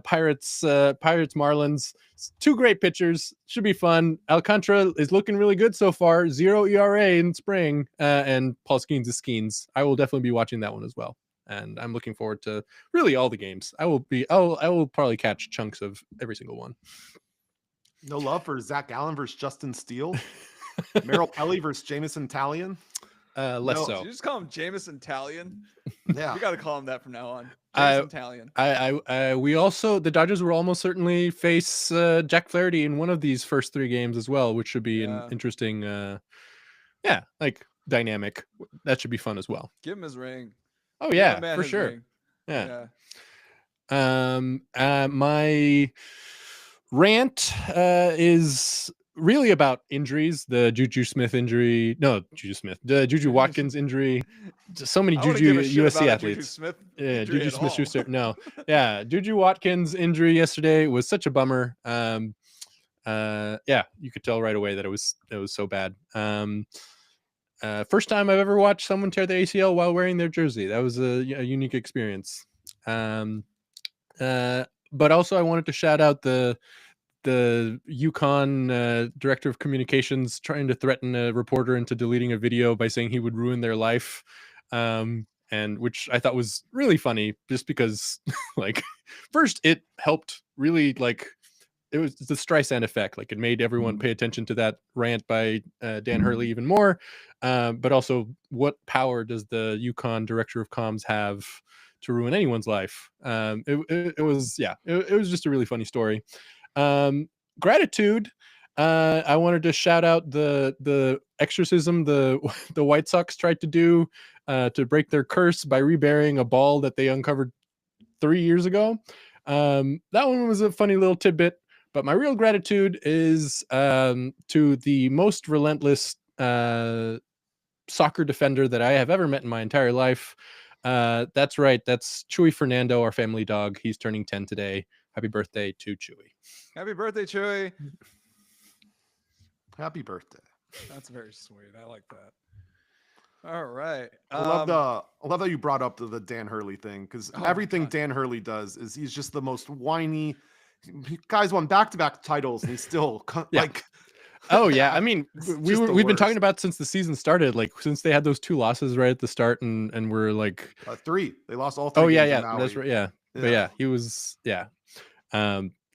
Pirates Marlins. 2 great pitchers. Should be fun. Alcantara is looking really good so far. 0 ERA in spring. And Paul Skeens is Skeens. I will definitely be watching that one as well. And I'm looking forward to really all the games. I will probably catch chunks of every single one. No love for Zach Allen versus Justin Steele. Merrill Kelly versus Jamison Talion. Less No. so. Did you just call him Jamison Talion? Yeah. We got to call him that from now on. Jamison Talion. We also, the Dodgers will almost certainly face Jack Flaherty in one of these first 3 games as well, which should be an interesting, like dynamic. That should be fun as well. Give him his ring. Oh Give yeah, the man for his sure. ring. Yeah. My rant is really about injuries. The Juju Watkins injury. So many I wouldn't Juju give a shit USC about a athletes. Juju Smith Yeah, injury Juju at Smith all. Schuster. No, yeah, Juju Watkins injury yesterday was such a bummer. You could tell right away that it was so bad. First time I've ever watched someone tear the ACL while wearing their jersey. That was a unique experience. But also I wanted to shout out the UConn director of communications trying to threaten a reporter into deleting a video by saying he would ruin their life. And which I thought was really funny just because like first it helped really like it was the Streisand effect. Like it made everyone pay attention to that rant by Dan Hurley even more. But also what power does the UConn director of comms have to ruin anyone's life? It was just a really funny story. Gratitude. I wanted to shout out the exorcism the White Sox tried to do to break their curse by reburying a ball that they uncovered 3 years ago. That one was a funny little tidbit, but my real gratitude is to the most relentless soccer defender that I have ever met in my entire life. That's right. That's Chewy Fernando, our family dog. He's turning 10 today. Happy birthday to Chewy. Happy birthday, Chewy. Happy birthday. That's very sweet. I like that. All right. I love that you brought up the Dan Hurley thing because everything Dan Hurley does is he's just the most whiny. Guys won back-to-back titles and he's still like. Oh yeah, I mean we've been talking worst. about since the season started, like since they had those 2 losses right at the start, and we're like 3. They lost all 3. Oh yeah, games in yeah, Maui. that's right, yeah. But yeah, he was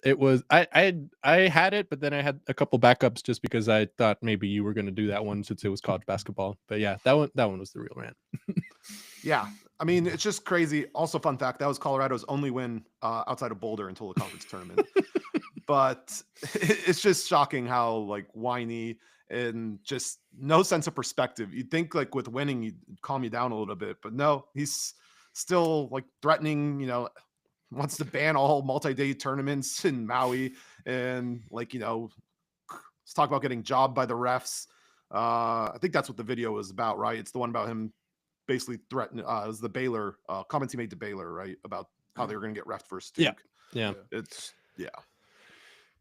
it was I had it, but then I had a couple backups just because I thought maybe you were going to do that one since it was college basketball. But yeah, that one was the real rant. Yeah, I mean it's just crazy. Also, fun fact, that was Colorado's only win outside of Boulder until the conference tournament. But it's just shocking how like whiny and just no sense of perspective. You'd think like with winning you'd calm you down a little bit, but no, he's still like threatening, wants to ban all multi-day tournaments in Maui and like, let's talk about getting jobbed by the refs. I think that's what the video was about, right? It's the one about him basically threatening, it was the Baylor comments he made to Baylor, right? About how they were going to get ref first. Yeah. It's, yeah.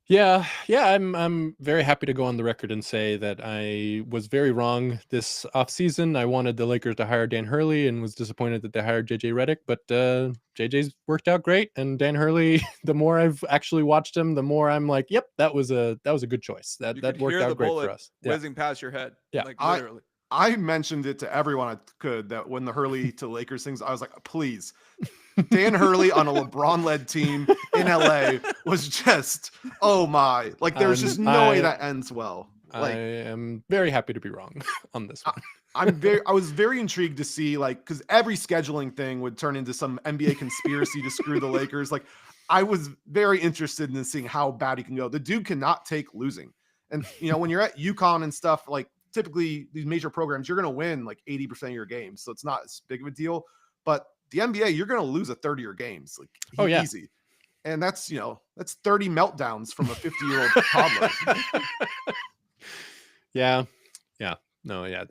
Yeah, I'm very happy to go on the record and say that I was very wrong this offseason. I wanted the Lakers to hire Dan Hurley and was disappointed that they hired JJ Redick, but JJ's worked out great, and Dan Hurley, the more I've actually watched him, the more I'm like, yep, that was a good choice. That worked out great for us. Whizzing past your head. Yeah. Like literally. I mentioned it to everyone I could that when the Hurley to Lakers things, I was like, please, Dan Hurley on a LeBron-led team in LA was just, oh my, like there's just no way that ends well. Like, I am very happy to be wrong on this one. I was very intrigued to see, like, because every scheduling thing would turn into some NBA conspiracy to screw the Lakers. Like, I was very interested in seeing how bad he can go. The dude cannot take losing. And, you know, when you're at UConn and stuff, like, typically these major programs, you're going to win like 80% of your games. So it's not as big of a deal. But the NBA, you're going to lose a third of your games. Like, easy. And that's, you know, that's 30 meltdowns from a 50-year-old toddler. Yeah. No, yeah.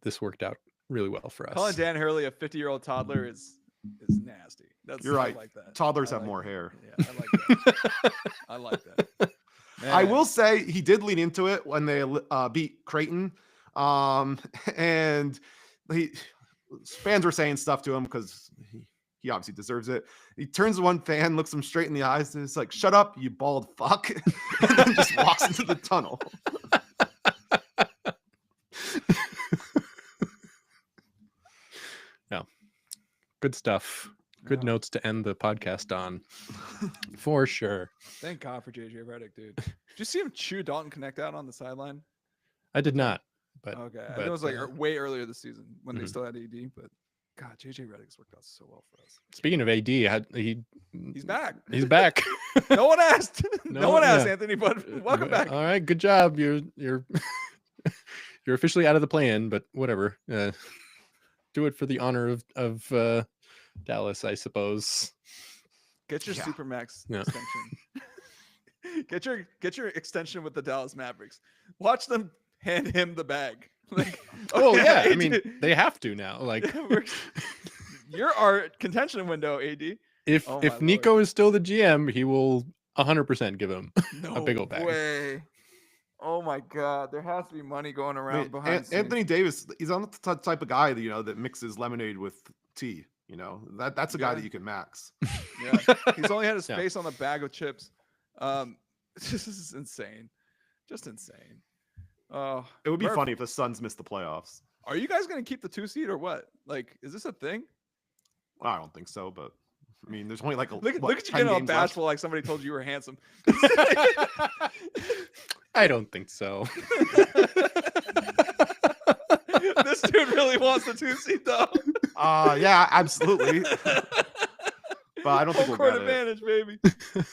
This worked out really well for us. Calling Dan Hurley a 50-year-old toddler is nasty. You're right. I like that. Toddlers have more hair. Yeah, I like that. I like that. Man. I will say he did lean into it when they beat Creighton. And fans were saying stuff to him because he obviously deserves it. He turns to one fan, looks him straight in the eyes, and it's like, "Shut up, you bald fuck," and then just walks into the tunnel. Yeah, good stuff. Good notes to end the podcast on, for sure. Thank God for JJ Redick, dude. Did you see him chew Dalton Connect out on the sideline? I did not, but okay, I know it was like way earlier this season when they still had AD. But God, JJ Redick's worked out so well for us. Speaking of AD, he's back. He's back. No one asked. No one asked, Anthony. But welcome back. All right, good job. You're you're officially out of the play-in, but whatever. Do it for the honor of Dallas, I suppose. Get your Supermax extension. Get your extension with the Dallas Mavericks. Watch them hand him the bag. Like, oh yeah, I mean they have to now. Like, you're our contention window, AD. If Nico is still the GM, he will 100% give him a big old bag. Way. Oh my God, there has to be money going around behind. Anthony Davis, he's on the type of guy that, you know, that mixes lemonade with tea. You know, that's a guy that you can max. Yeah, he's only had his face on the bag of chips. This is insane, just insane. It would be funny if the Suns missed the playoffs. Are you guys going to keep the 2 seed or what? Like, is this a thing? I don't think so, but I mean, there's only like look at you getting all bashful, like somebody told you were handsome. I don't think so. This dude really wants the 2 seed though. Yeah, absolutely. But I don't think we'll court get advantage, baby.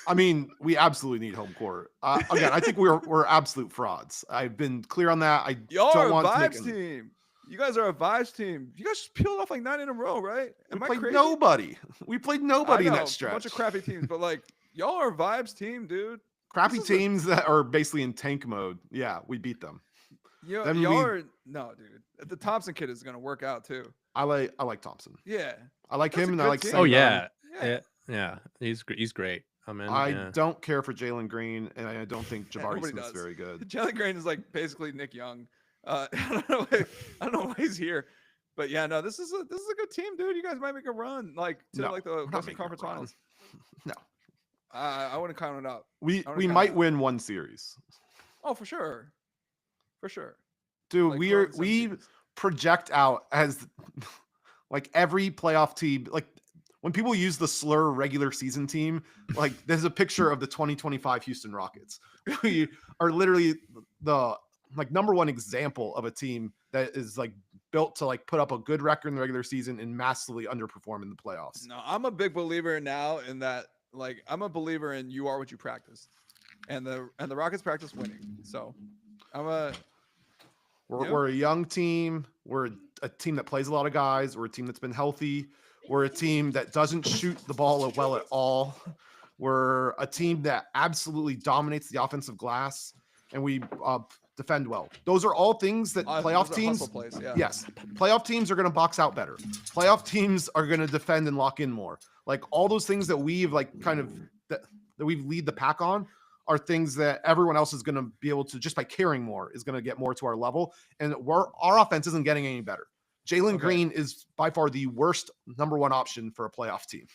I mean, we absolutely need home court. Again, I think we're absolute frauds. I've been clear on that. Y'all are a vibes team. You guys are a vibes team. You guys just peeled off like 9 in a row, right? Am I crazy? Nobody. We played nobody in that stretch. A bunch of crappy teams, but like y'all are a vibes team, dude. Crappy teams that are basically in tank mode. Yeah, we beat them. Y'all are no, dude. The Thompson kid is gonna work out too. I like Thompson. Yeah, I like him, and I like. Oh yeah. He's great. I don't care for Jalen Green, and I don't think Jabari Smith's very good. Jalen Green is like basically Nick Young. I don't know why he's here, but yeah, no, this is a good team, dude. You guys might make a run, like to like the Western Conference Finals. No, I wouldn't count it out. We might win one series. Oh, for sure, dude. Like, we project out as like every playoff team. Like when people use the slur regular season team, like there's a picture of the 2025 Houston Rockets. We are literally the like number one example of a team that is like built to like put up a good record in the regular season and massively underperform in the playoffs. No, I'm a big believer now in that. Like, I'm a believer in you are what you practice, and the Rockets practice winning. So we're a young team. We're a team that plays a lot of guys. We're a team that's been healthy. We're a team that doesn't shoot the ball well at all. We're a team that absolutely dominates the offensive glass, and we defend well. Those are all things that playoff teams. Yes, playoff teams are going to box out better. Playoff teams are going to defend and lock in more. Like all those things that we've like kind of that we've lead the pack on are things that everyone else is going to be able to, just by caring more, is going to get more to our level. And our offense isn't getting any better. Jalen Green is by far the worst number one option for a playoff team.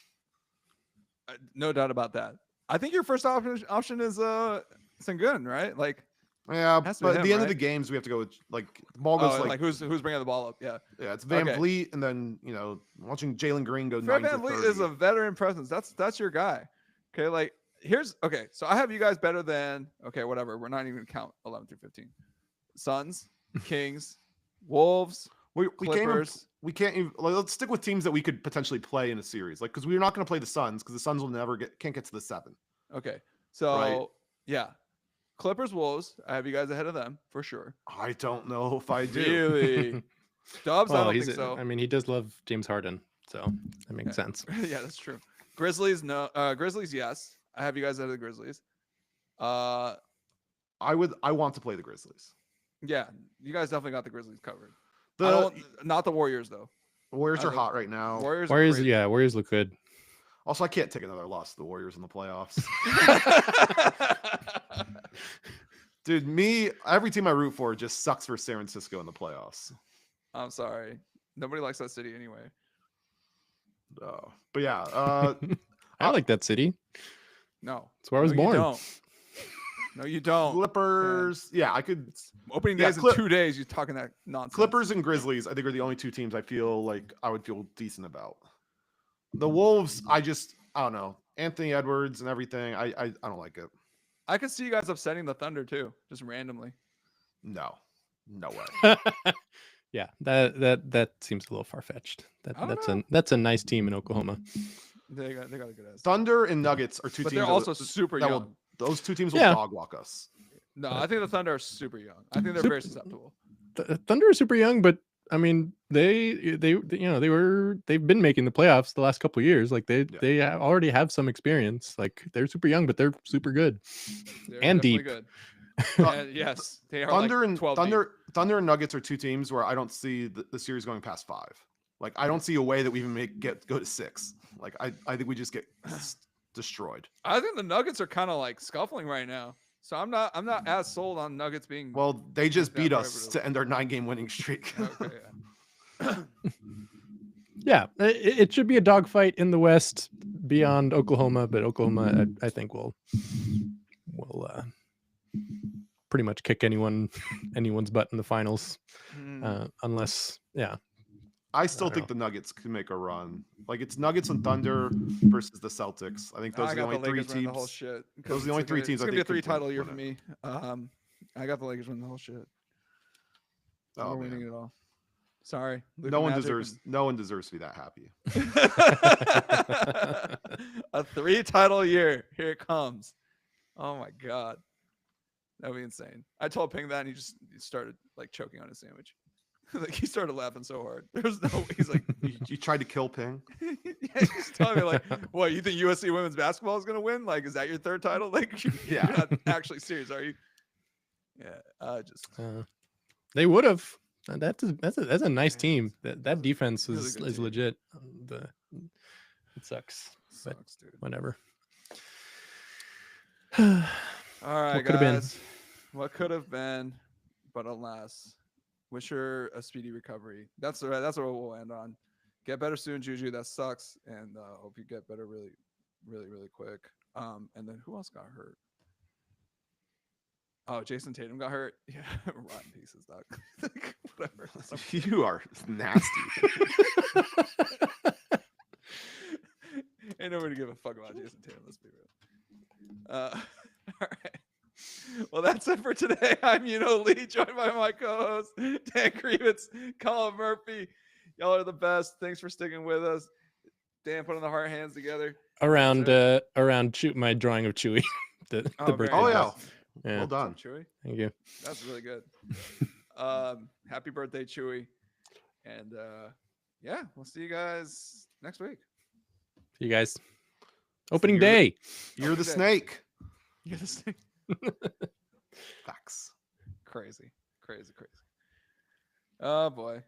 No doubt about that. I think your first option is Sengun, right? Like, yeah, but at the end of the right? games, we have to go with like the ball goes like who's bringing the ball up? Yeah, it's Van Vliet, and then watching Jalen Green go. Fred Van Vliet is a veteran presence. That's your guy. Okay, like so I have you guys better than whatever. We're not even gonna count 11 through 15. Suns, Kings, Wolves. Clippers. We can't even, let's stick with teams that we could potentially play in a series, like, because we're not going to play the Suns, because the Suns will can't get to the 7. Okay, so yeah, Clippers, Wolves. I have you guys ahead of them for sure. I don't know if I do. Really, Dubs? I don't think so. I mean, he does love James Harden, so that makes sense. Yeah, that's true. Grizzlies, no. Grizzlies, yes. I have you guys ahead of the Grizzlies. I want to play the Grizzlies. Yeah, you guys definitely got the Grizzlies covered. Not the Warriors though. The Warriors are hot right now. Warriors look good. Also, I can't take another loss to the Warriors in the playoffs. Dude, every team I root for just sucks for San Francisco in the playoffs. I'm sorry. Nobody likes that city anyway. But yeah, I like that city. No, that's where I was born. No, you don't. Clippers. Yeah, I could. Opening days in 2 days. You're talking that nonsense. Clippers and Grizzlies, I think, are the only two teams I feel like I would feel decent about. The Wolves, I don't know. Anthony Edwards and everything. I don't like it. I could see you guys upsetting the Thunder too, just randomly. No way. Yeah, that seems a little far fetched. That's a nice team in Oklahoma. They got a good ass. Thunder and Nuggets are two teams. They're also super young. Those two teams will dog walk us. No, I think the Thunder are super young. I think they're very susceptible. The Thunder are super young, but I mean, they've been making the playoffs the last couple of years. Like they already have some experience. Like they're super young, but they're super good and deep. Good. And yes, they are. Thunder and Nuggets are two teams where I don't see the series going past 5. Like I don't see a way that we even go to 6. Like I think we just get destroyed. I think the Nuggets are kind of like scuffling right now. So I'm not as sold on Nuggets being. Well, they just beat us to end our 9-game winning streak. Okay, yeah, it should be a dogfight in the West beyond Oklahoma, but Oklahoma, I think will pretty much kick anyone's butt in the finals, unless I still think the Nuggets can make a run. Like it's Nuggets and Thunder versus the Celtics. I think those are the only 3 teams. The whole shit. Those are the only 3 teams. It's gonna be a 3-title year for me. I got the Lakers winning the whole shit. We're winning it all. Sorry, no one deserves to be that happy. A 3-title year. Here it comes. Oh my god, that'd be insane. I told Ping that, and he started like choking on his sandwich. Like he started laughing so hard. There's no way. He's like, you tried to kill Ping? Yeah, he's telling me like, what, you think USC women's basketball is gonna win? Like, is that your 3rd title? Like, you're not actually serious, are you? Yeah, they would have. That's a nice team. That defense is legit. It sucks, dude. Whatever. All right, guys. What could have been, but alas. Wish her a speedy recovery. That's what we'll end on. Get better soon, Juju. That sucks, and hope you get better really, really, really quick. And then who else got hurt? Oh, Jason Tatum got hurt. Yeah, rotten pieces, dog. Whatever. You are nasty. Ain't nobody give a fuck about Jason Tatum. Let's be real. All right. Well, that's it for today. I'm Lee, joined by my co-host Dan Krevitz, Colin Murphy. Y'all are the best. Thanks for sticking with us. Dan putting the heart hands together around my drawing of Chewy. the birthday. Oh yeah. Well done, Chewy. Thank you. That's really good. Happy birthday, Chewy. And we'll see you guys next week. See you guys. Opening day. You're the snake. You're the snake. Facts. Crazy. Oh boy.